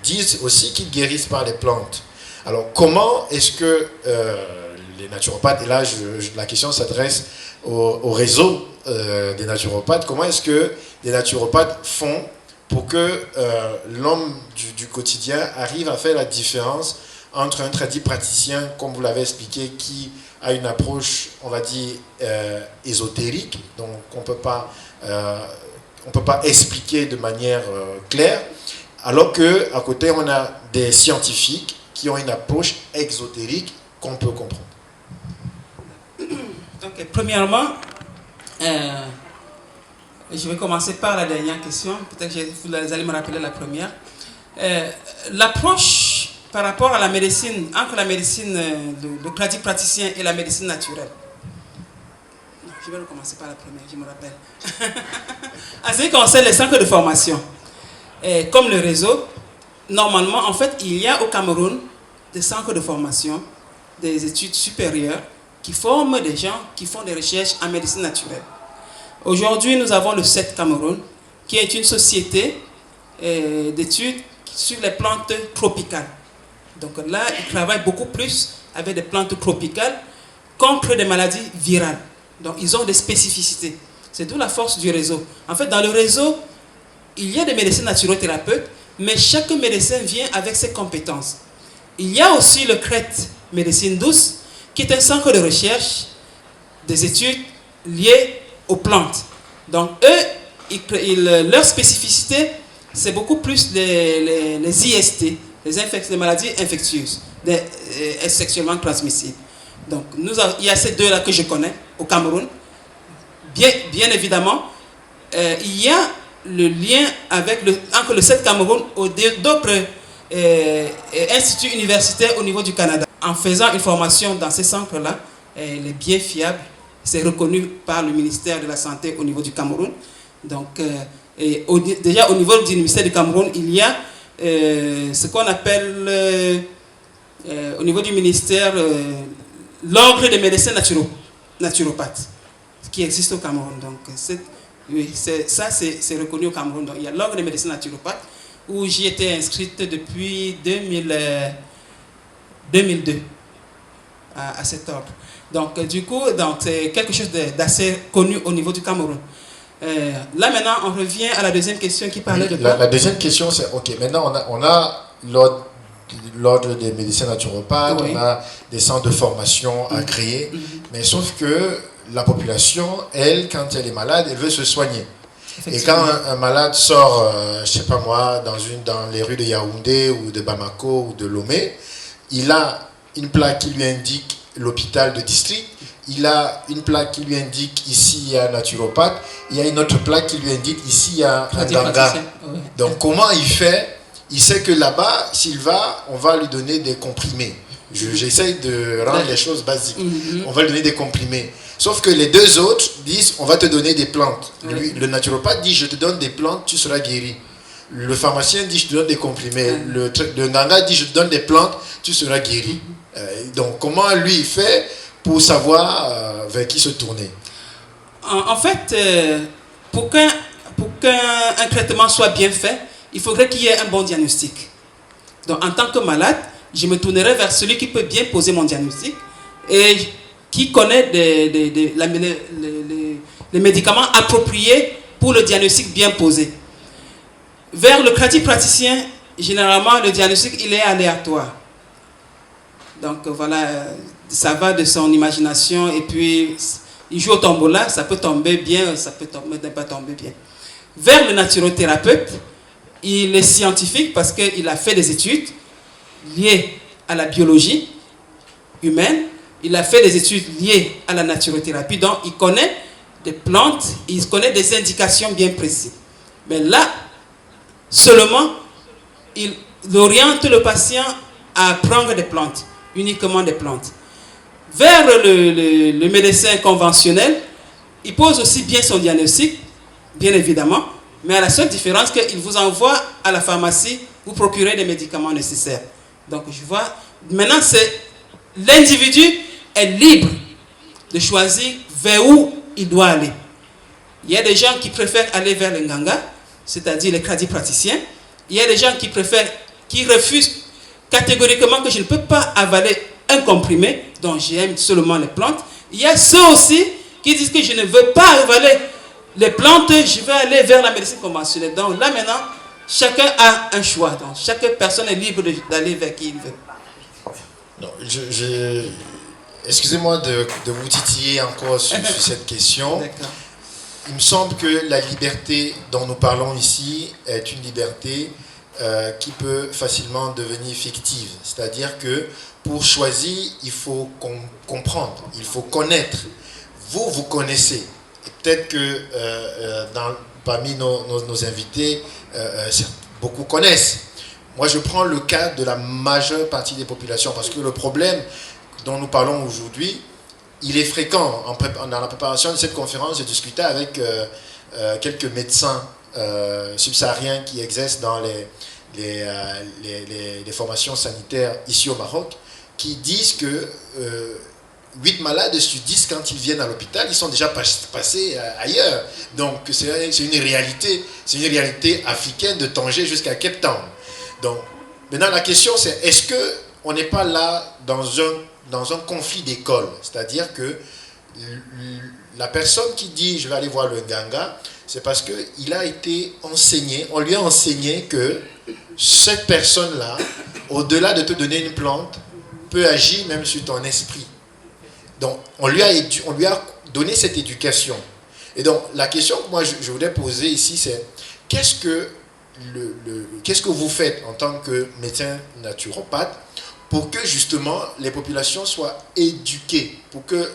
disent aussi qu'ils guérissent par les plantes. Alors, comment est-ce que les naturopathes, et là la question s'adresse au réseau des naturopathes, comment est-ce que les naturopathes font pour que l'homme du quotidien arrive à faire la différence entre un tradipraticien, comme vous l'avez expliqué, qui a une approche, on va dire, ésotérique, donc on ne peut pas expliquer de manière claire, alors qu'à côté, on a des scientifiques qui ont une approche exotérique qu'on peut comprendre. Donc, premièrement, je vais commencer par la dernière question. Peut-être que vous allez me rappeler la première. L'approche par rapport à la médecine, entre la médecine de tradipraticien et la médecine naturelle. Non, je vais recommencer par la première, je me rappelle. En ce qui concerne les centres de formation, comme le réseau, normalement, en fait, il y a au Cameroun des centres de formation, des études supérieures qui forment des gens qui font des recherches en médecine naturelle. Aujourd'hui, nous avons le CET Cameroun, qui est une société d'études sur les plantes tropicales. Donc là, ils travaillent beaucoup plus avec des plantes tropicales contre des maladies virales. Donc ils ont des spécificités. C'est d'où la force du réseau. En fait, dans le réseau, il y a des médecins naturothérapeutes, mais chaque médecin vient avec ses compétences. Il y a aussi le CRET, médecine douce, qui est un centre de recherche des études liées aux plantes. Donc eux, leur spécificité, c'est beaucoup plus les IST, les maladies infectieuses, sexuellement transmissibles. Donc il y a ces deux-là que je connais au Cameroun. Bien évidemment, il y a le lien entre le CED Cameroun et d'autres instituts universitaires au niveau du Canada. En faisant une formation dans ces centres-là, elle est bien fiable. C'est reconnu par le ministère de la Santé au niveau du Cameroun. Donc, déjà au niveau du ministère du Cameroun, il y a ce qu'on appelle au niveau du ministère l'ordre des médecins naturopathes qui existe au Cameroun. Donc, c'est reconnu au Cameroun. Donc, il y a l'ordre des médecins naturopathes où j'y étais inscrite depuis 2002 à cet ordre. Donc, du coup, c'est quelque chose d'assez connu au niveau du Cameroun. Là, maintenant, on revient à la deuxième question qui parlait de quoi? La deuxième question, c'est, ok, maintenant, on a l'ordre des médecins naturopathes, oui. On a des centres de formation à créer, mais sauf que la population, elle, quand elle est malade, elle veut se soigner. Et quand un malade sort, je sais pas moi, dans les rues de Yaoundé ou de Bamako ou de Lomé, il a une plaque qui lui indique l'hôpital de district, il a une plaque qui lui indique ici il y a un naturopathe, il y a une autre plaque qui lui indique ici il y a un ganga. Oui. Donc comment il fait? Il sait que là-bas, s'il va, on va lui donner des comprimés. J'essaye de rendre les choses basiques. On va lui donner des comprimés. Sauf que les deux autres disent, on va te donner des plantes. Lui, le naturopathe dit, je te donne des plantes, tu seras guéri. Le pharmacien dit, je te donne des comprimés. Le nganga dit, je te donne des plantes, tu seras guéri. Donc, comment lui il fait pour savoir vers qui se tourner? En fait, pour qu'un traitement soit bien fait, il faudrait qu'il y ait un bon diagnostic. Donc, en tant que malade, je me tournerai vers celui qui peut bien poser mon diagnostic et qui connaît les médicaments appropriés pour le diagnostic bien posé. Vers le praticien, généralement, le diagnostic, il est aléatoire. Donc, voilà, ça va de son imagination et puis il joue au tombola, ça peut tomber bien, ça peut ne pas tomber bien. Vers le naturothérapeute, il est scientifique parce qu'il a fait des études liées à la biologie humaine, il a fait des études liées à la naturothérapie, donc il connaît des plantes, il connaît des indications bien précises. Mais là, seulement, il oriente le patient à prendre des plantes, uniquement des plantes. Vers le médecin conventionnel, il pose aussi bien son diagnostic, bien évidemment, mais à la seule différence qu'il vous envoie à la pharmacie, vous procurer des médicaments nécessaires. Donc, je vois, maintenant, l'individu est libre de choisir vers où il doit aller. Il y a des gens qui préfèrent aller vers le nganga, c'est-à-dire les tradipraticiens. Il y a des gens qui refusent catégoriquement que je ne peux pas avaler un comprimé, dont j'aime seulement les plantes. Il y a ceux aussi qui disent que je ne veux pas avaler les plantes, je vais aller vers la médecine conventionnelle. Donc là maintenant, chacun a un choix. Donc chaque personne est libre d'aller vers qui il veut. Non, excusez-moi de vous titiller encore sur cette question. D'accord. Il me semble que la liberté dont nous parlons ici est une liberté qui peut facilement devenir fictive. C'est-à-dire que pour choisir, il faut comprendre, il faut connaître. Vous connaissez. Et peut-être que parmi nos invités, beaucoup connaissent. Moi, je prends le cas de la majeure partie des populations parce que le problème dont nous parlons aujourd'hui, il est fréquent. Dans la préparation de cette conférence, j'ai discuté avec quelques médecins subsahariens qui exercent dans les formations sanitaires ici au Maroc, qui disent que 8 malades sur 10, quand ils viennent à l'hôpital, ils sont déjà passés ailleurs. Donc, c'est une réalité africaine de Tanger jusqu'à Cape Town. Donc, maintenant, la question, c'est est-ce qu'on n'est pas là dans un conflit d'école? C'est-à-dire que la personne qui dit « je vais aller voir le nganga », c'est parce qu'il a été enseigné, on lui a enseigné que cette personne-là, au-delà de te donner une plante, peut agir même sur ton esprit. Donc, on lui a donné cette éducation. Et donc, la question que moi je voudrais poser ici, c'est qu'est-ce que vous faites en tant que médecin naturopathe pour que justement les populations soient éduquées, pour que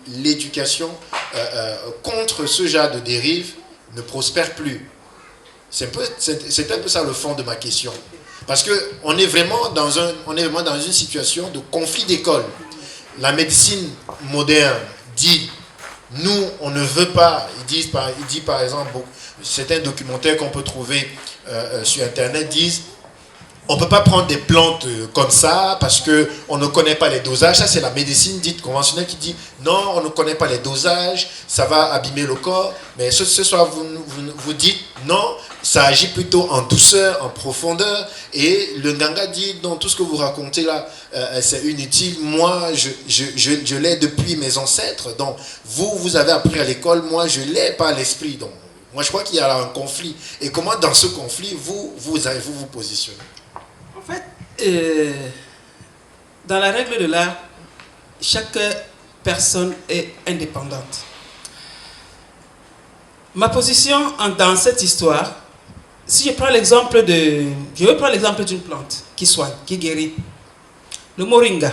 l'éducation contre ce genre de dérive ne prospère plus? C'est un peu ça le fond de ma question. Parce qu'on est vraiment dans une situation de conflit d'école. La médecine moderne dit, nous, on ne veut pas, il dit par exemple, certains documentaires qu'on peut trouver sur Internet disent, on ne peut pas prendre des plantes comme ça parce qu'on ne connaît pas les dosages. Ça, c'est la médecine dite conventionnelle qui dit non, on ne connaît pas les dosages, ça va abîmer le corps. Mais ce soir, vous dites non, ça agit plutôt en douceur, en profondeur. Et le Nganga dit non, tout ce que vous racontez là, c'est inutile. Moi, je l'ai depuis mes ancêtres. Donc, vous avez appris à l'école, moi, je l'ai pas à l'esprit. Donc, moi, je crois qu'il y a un conflit. Et comment, dans ce conflit, vous positionnez? En fait, dans la règle de l'art, chaque personne est indépendante. Ma position dans cette histoire, si je prends l'exemple d'une plante qui soigne, qui guérit, le moringa.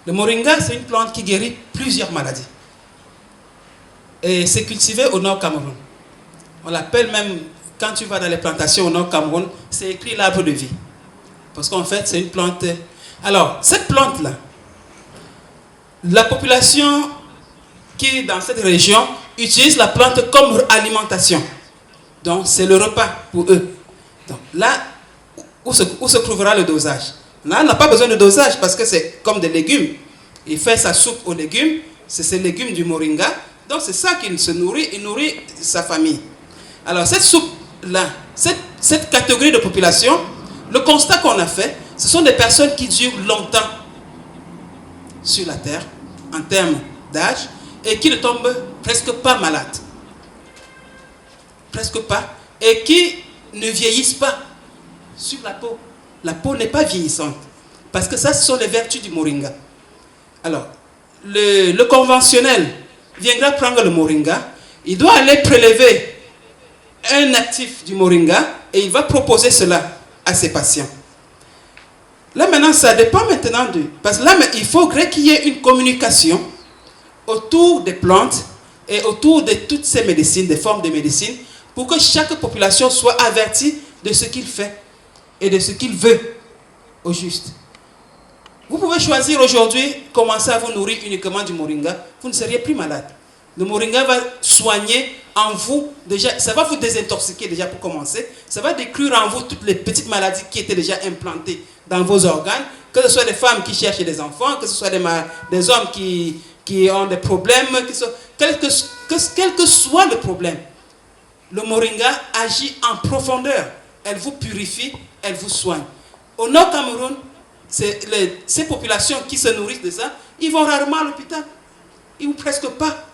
Le moringa, c'est une plante qui guérit plusieurs maladies. Et c'est cultivé au Nord Cameroun. On l'appelle même, quand tu vas dans les plantations au Nord Cameroun, c'est écrit l'arbre de vie. Parce qu'en fait, c'est une plante. Alors, cette plante-là, la population qui est dans cette région utilise la plante comme alimentation. Donc, c'est le repas pour eux. Donc, là, où se trouvera le dosage? Là, on n'a pas besoin de dosage parce que c'est comme des légumes. Il fait sa soupe aux légumes, c'est ces légumes du moringa. Donc, c'est ça qu'il se nourrit, il nourrit sa famille. Alors, cette soupe-là, cette catégorie de population, le constat qu'on a fait, ce sont des personnes qui durent longtemps sur la terre, en termes d'âge, et qui ne tombent presque pas malades. Presque pas. Et qui ne vieillissent pas sur la peau. La peau n'est pas vieillissante. Parce que ça, ce sont les vertus du moringa. Alors, le conventionnel viendra prendre le moringa, il doit aller prélever un actif du moringa et il va proposer cela à ses patients. Là maintenant, ça dépend maintenant de... Parce que là, il faudrait qu'il y ait une communication autour des plantes et autour de toutes ces médecines, des formes de médecine, pour que chaque population soit avertie de ce qu'il fait et de ce qu'il veut au juste. Vous pouvez choisir aujourd'hui, commencer à vous nourrir uniquement du moringa, vous ne seriez plus malade. Le moringa va soigner en vous, déjà, ça va vous désintoxiquer déjà pour commencer, ça va détruire en vous toutes les petites maladies qui étaient déjà implantées dans vos organes, que ce soit des femmes qui cherchent des enfants, que ce soit des hommes qui ont des problèmes, quel que soit le problème. Le moringa agit en profondeur, elle vous purifie, elle vous soigne. Au Nord Cameroun, ces populations qui se nourrissent de ça, ils vont rarement à l'hôpital, ils vont presque pas.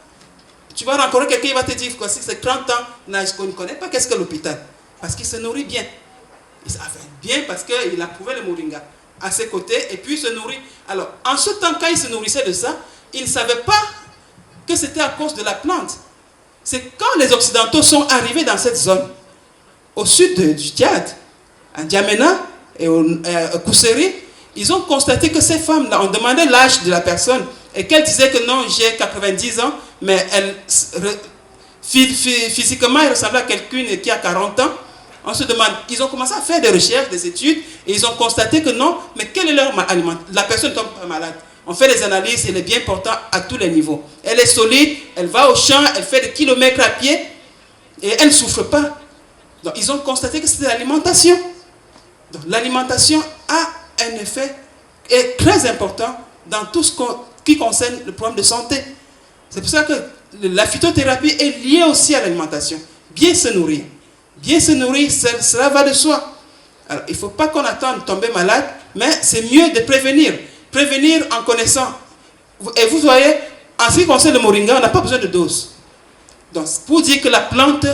Tu vas rencontrer quelqu'un, il va te dire que si c'est 30 ans, on ne connaît pas qu'est-ce que l'hôpital. Parce qu'il se nourrit bien. Il s'en fait bien parce qu'il a trouvé le moringa à ses côtés et puis il se nourrit. Alors, en ce temps, quand il se nourrissait de ça, il ne savait pas que c'était à cause de la plante. C'est quand les Occidentaux sont arrivés dans cette zone, au sud du Tchad, à N'Djamena et à Kousseri, ils ont constaté que ces femmes-là, on demandait l'âge de la personne et qu'elle disait que non, j'ai 90 ans, mais elle, physiquement, elle ressemblait à quelqu'un qui a 40 ans. On se demande, ils ont commencé à faire des recherches, des études, et ils ont constaté que non, mais quel est leur aliment? La personne ne tombe pas malade. On fait des analyses, elle est bien portante à tous les niveaux. Elle est solide, elle va au champ, elle fait des kilomètres à pied, et elle ne souffre pas. Donc ils ont constaté que c'était l'alimentation. Donc l'alimentation a un effet est très important dans tout ce qui concerne le problème de santé. C'est pour ça que la phytothérapie est liée aussi à l'alimentation. Bien se nourrir. Bien se nourrir, cela va de soi. Alors, il ne faut pas qu'on attende de tomber malade, mais c'est mieux de prévenir. Prévenir en connaissant. Et vous voyez, en ce qui concerne le moringa, on n'a pas besoin de dose. Donc, pour dire que la plante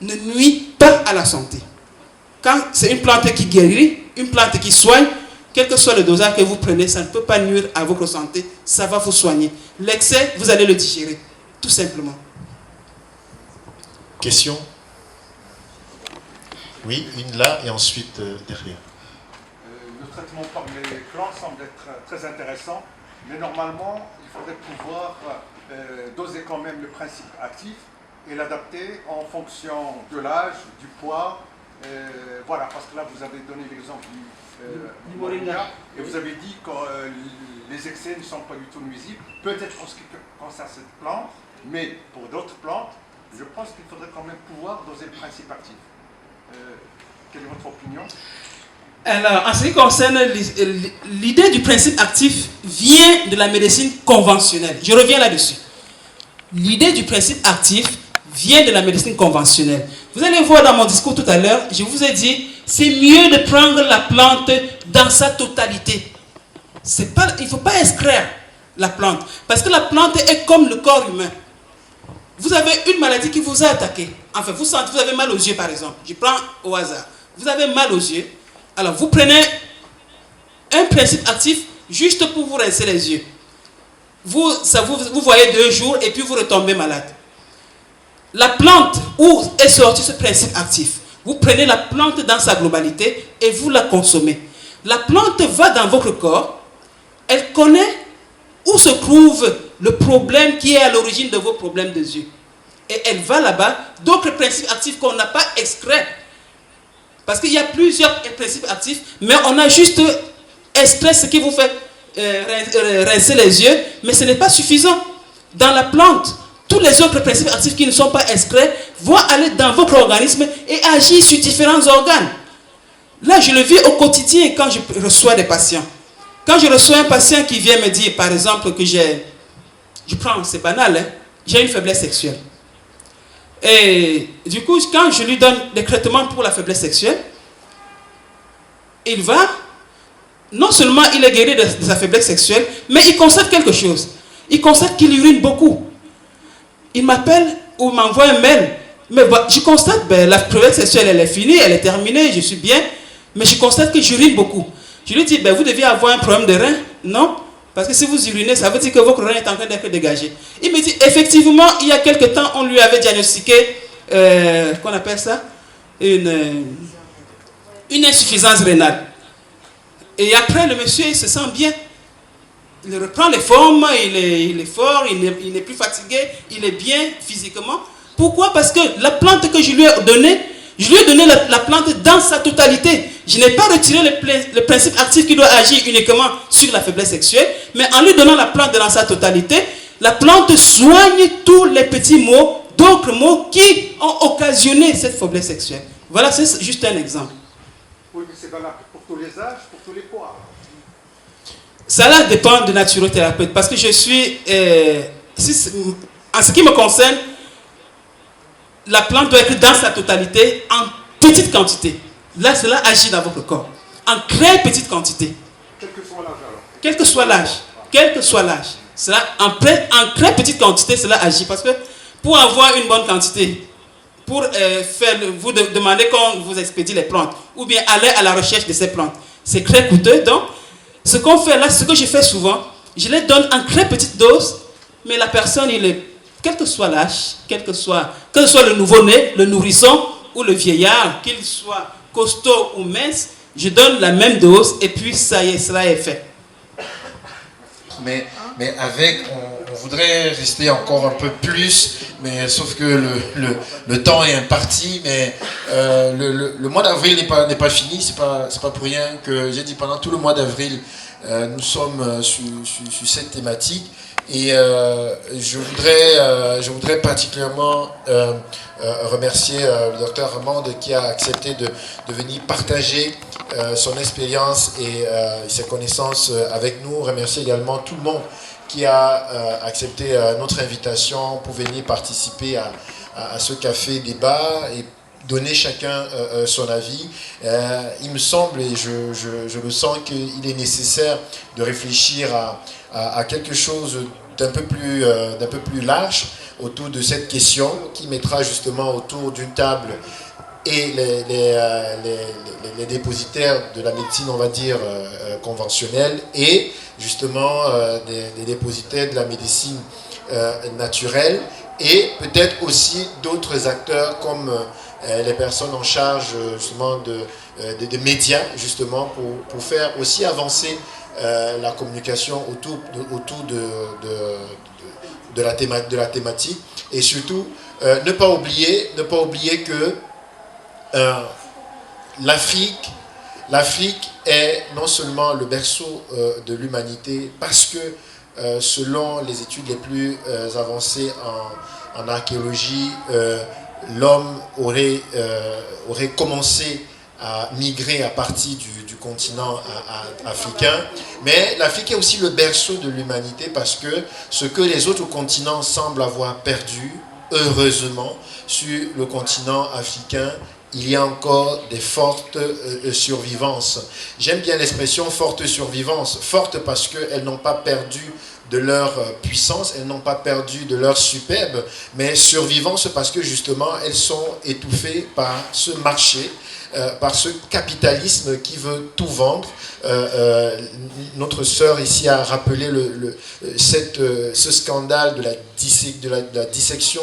ne nuit pas à la santé. Quand c'est une plante qui guérit, une plante qui soigne, quel que soit le dosage que vous prenez, ça ne peut pas nuire à votre santé, ça va vous soigner. L'excès, vous allez le digérer, tout simplement. question? Oui, une là et ensuite derrière. Le traitement par les plantes semble être très intéressant, mais normalement, il faudrait pouvoir doser quand même le principe actif et l'adapter en fonction de l'âge, du poids. Voilà, parce que là, vous avez donné l'exemple du moringa, et vous avez dit que les excès ne sont pas du tout nuisibles, peut-être en ce qui concerne cette plante, mais pour d'autres plantes, je pense qu'il faudrait quand même pouvoir doser le principe actif. Quelle est votre opinion? Alors, en ce qui concerne l'idée du principe actif vient de la médecine conventionnelle. Je reviens là-dessus. L'idée du principe actif vient de la médecine conventionnelle. Vous allez voir dans mon discours tout à l'heure, je vous ai dit, c'est mieux de prendre la plante dans sa totalité. Il ne faut pas extraire la plante, parce que la plante est comme le corps humain. Vous avez une maladie qui vous a attaqué. Enfin, vous avez mal aux yeux, par exemple. Je prends au hasard. Vous avez mal aux yeux. Alors, vous prenez un principe actif juste pour vous rincer les yeux. Vous voyez 2 jours et puis vous retombez malade. La plante, où est sorti ce principe actif? Vous prenez la plante dans sa globalité et vous la consommez. La plante va dans votre corps. Elle connaît où se trouve le problème qui est à l'origine de vos problèmes des yeux. Et elle va là-bas. D'autres principes actifs qu'on n'a pas extraits. Parce qu'il y a plusieurs principes actifs, mais on a juste extrait ce qui vous fait rincer les yeux, mais ce n'est pas suffisant. Dans la plante, tous les autres principes actifs qui ne sont pas extraits vont aller dans votre organisme et agir sur différents organes. Là, je le vis au quotidien quand je reçois des patients. Quand je reçois un patient qui vient me dire, par exemple, que c'est banal, hein, j'ai une faiblesse sexuelle. Et du coup, quand je lui donne des traitements pour la faiblesse sexuelle, il va, non seulement il est guéri de sa faiblesse sexuelle, mais il constate quelque chose. Il constate qu'il urine beaucoup. Il m'appelle ou m'envoie un mail. Mais je constate, la faiblesse sexuelle, elle est finie, elle est terminée, je suis bien. Mais je constate que j'urine beaucoup. Je lui dis, vous deviez avoir un problème de rein. Non, parce que si vous urinez, ça veut dire que votre rein est en train d'être dégagé. Il me dit, effectivement, il y a quelque temps, on lui avait diagnostiqué, qu'on appelle ça, une insuffisance rénale. Et après, le monsieur, il se sent bien. Il reprend les formes, il est fort, il n'est plus fatigué, il est bien physiquement. Pourquoi? Parce que la plante que je lui ai donnée, la plante dans sa totalité. Je n'ai pas retiré le principe actif qui doit agir uniquement sur la faiblesse sexuelle, mais en lui donnant la plante dans sa totalité, la plante soigne tous les petits maux, d'autres maux qui ont occasionné cette faiblesse sexuelle. Voilà, c'est juste un exemple. Oui, mais c'est valable pour tous les âges, pour tous les poids. Cela dépend de naturothérapeute, parce que je suis, en ce qui me concerne, la plante doit être dans sa totalité, en petite quantité. Là, cela agit dans votre corps, en très petite quantité. Quel que soit l'âge alors. Quel que soit l'âge. Quel que soit l'âge. Cela, en très petite quantité, cela agit. Parce que pour avoir une bonne quantité, pour vous demander qu'on vous expédie les plantes, ou bien aller à la recherche de ces plantes, c'est très coûteux. Donc, ce qu'on fait là, ce que je fais souvent, je les donne en très petite dose, mais la personne, quel que soit l'âge, quel que soit le nouveau-né, le nourrisson ou le vieillard, qu'il soit costaud ou mince, je donne la même dose et puis ça y est, cela est fait. Mais on voudrait rester encore un peu plus, mais sauf que le temps est imparti, mais le mois d'avril n'est pas fini, c'est pas pour rien que j'ai dit pendant tout le mois d'avril, nous sommes sur cette thématique. Et je voudrais particulièrement remercier le docteur Armand qui a accepté de venir partager son expérience et ses connaissances avec nous. Remercier également tout le monde qui a accepté notre invitation pour venir participer à ce café débat et donner chacun son avis. Il me semble, et je le sens, qu'il est nécessaire de réfléchir à quelque chose d'un peu plus large autour de cette question qui mettra justement autour d'une table et les dépositaires de la médecine, on va dire, conventionnelle et justement des dépositaires de la médecine naturelle, et peut-être aussi d'autres acteurs comme les personnes en charge justement des médias, justement, pour faire aussi avancer la communication autour de la thématique, et surtout ne pas oublier que l'Afrique est non seulement le berceau de l'humanité, parce que selon les études les plus avancées en archéologie, l'homme aurait commencé à migrer à partir du continent africain, mais l'Afrique est aussi le berceau de l'humanité, parce que ce que les autres continents semblent avoir perdu, heureusement, sur le continent africain, il y a encore des fortes survivances. J'aime bien l'expression forte survivance, forte parce qu'elles n'ont pas perdu de leur puissance, elles n'ont pas perdu de leur superbe, mais survivance parce que justement elles sont étouffées par ce marché, par ce capitalisme qui veut tout vendre. Notre sœur ici a rappelé ce scandale de la dissection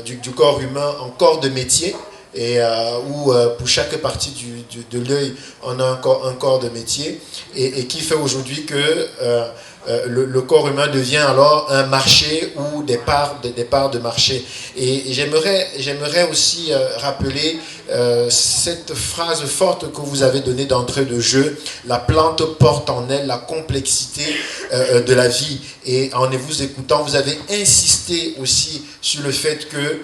du corps humain en corps de métier, et où pour chaque partie de l'œil on a un corps de métier, et qui fait aujourd'hui que le corps humain devient alors un marché ou des parts de marché. Et j'aimerais aussi rappeler cette phrase forte que vous avez donnée d'entrée de jeu: la plante porte en elle la complexité de la vie. Et en vous écoutant, vous avez insisté aussi sur le fait que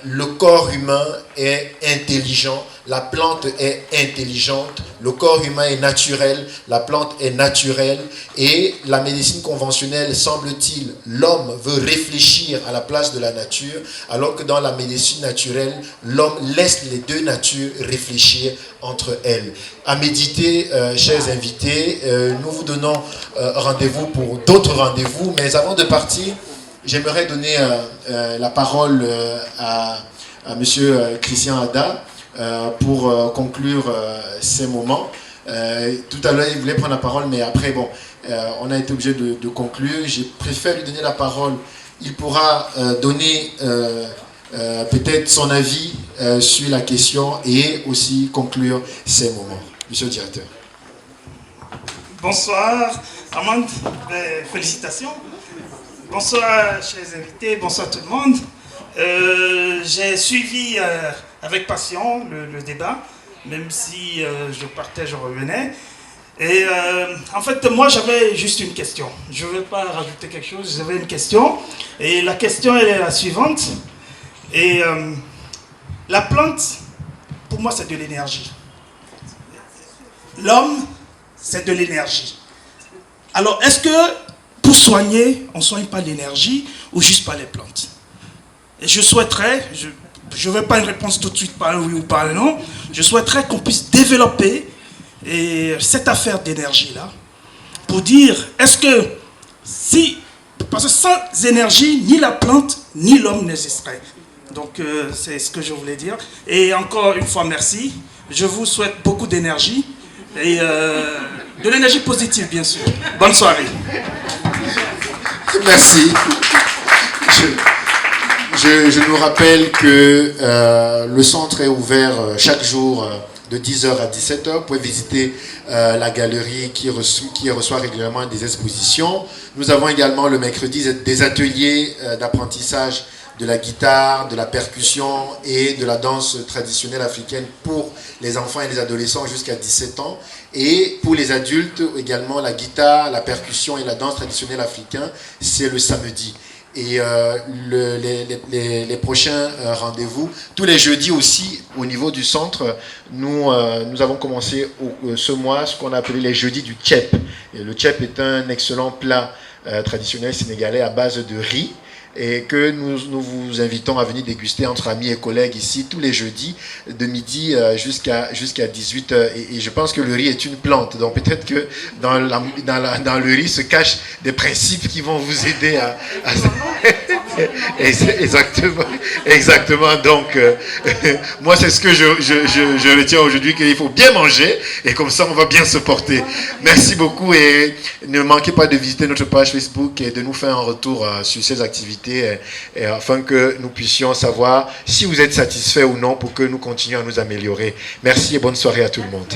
le corps humain est intelligent, la plante est intelligente, le corps humain est naturel, la plante est naturelle, et la médecine conventionnelle, semble-t-il, l'homme veut réfléchir à la place de la nature, alors que dans la médecine naturelle, l'homme laisse les deux natures réfléchir entre elles. À méditer, chers invités, nous vous donnons rendez-vous pour d'autres rendez-vous, mais avant de partir, j'aimerais donner la parole à M. Christian Ada pour conclure ces moments. Tout à l'heure, il voulait prendre la parole, mais après, bon, on a été obligé de conclure. Je préfère lui donner la parole. Il pourra donner peut-être son avis sur la question et aussi conclure ces moments. Monsieur le directeur. Bonsoir, Armand. Félicitations. Bonsoir, chers invités, bonsoir tout le monde. J'ai suivi avec passion le débat, même si je partais, je revenais. Et en fait, moi, j'avais juste une question. Je ne vais pas rajouter quelque chose, j'avais une question. Et la question, elle est la suivante. Et la plante, pour moi, c'est de l'énergie. L'homme, c'est de l'énergie. Alors, est-ce que pour soigner, on ne soigne pas l'énergie ou juste pas les plantes? Et je souhaiterais, je ne veux pas une réponse tout de suite par un oui ou par un non, je souhaiterais qu'on puisse développer cette affaire d'énergie-là pour dire, est-ce que parce que sans énergie, ni la plante, ni l'homme n'existerait. Donc c'est ce que je voulais dire. Et encore une fois, merci. Je vous souhaite beaucoup d'énergie et de l'énergie positive, bien sûr. Bonne soirée. Merci. Je nous rappelle que le centre est ouvert chaque jour de 10h à 17h. Vous pouvez visiter la galerie qui reçoit régulièrement des expositions. Nous avons également le mercredi des ateliers d'apprentissage de la guitare, de la percussion et de la danse traditionnelle africaine pour les enfants et les adolescents jusqu'à 17 ans. Et pour les adultes également, la guitare, la percussion et la danse traditionnelle africaine, c'est le samedi. Et les prochains rendez-vous, tous les jeudis aussi, au niveau du centre, nous avons commencé ce mois ce qu'on a appelé les jeudis du tchèp. Et le tchèp est un excellent plat traditionnel sénégalais à base de riz, et que nous vous invitons à venir déguster entre amis et collègues ici tous les jeudis de midi jusqu'à 18h. Et je pense que le riz est une plante, donc peut-être que dans le riz se cachent des principes qui vont vous aider à Exactement. Donc, moi, c'est ce que je retiens aujourd'hui, qu'il faut bien manger et comme ça, on va bien se porter. Merci beaucoup et ne manquez pas de visiter notre page Facebook et de nous faire un retour sur ces activités et afin que nous puissions savoir si vous êtes satisfait ou non pour que nous continuions à nous améliorer. Merci et bonne soirée à tout le monde.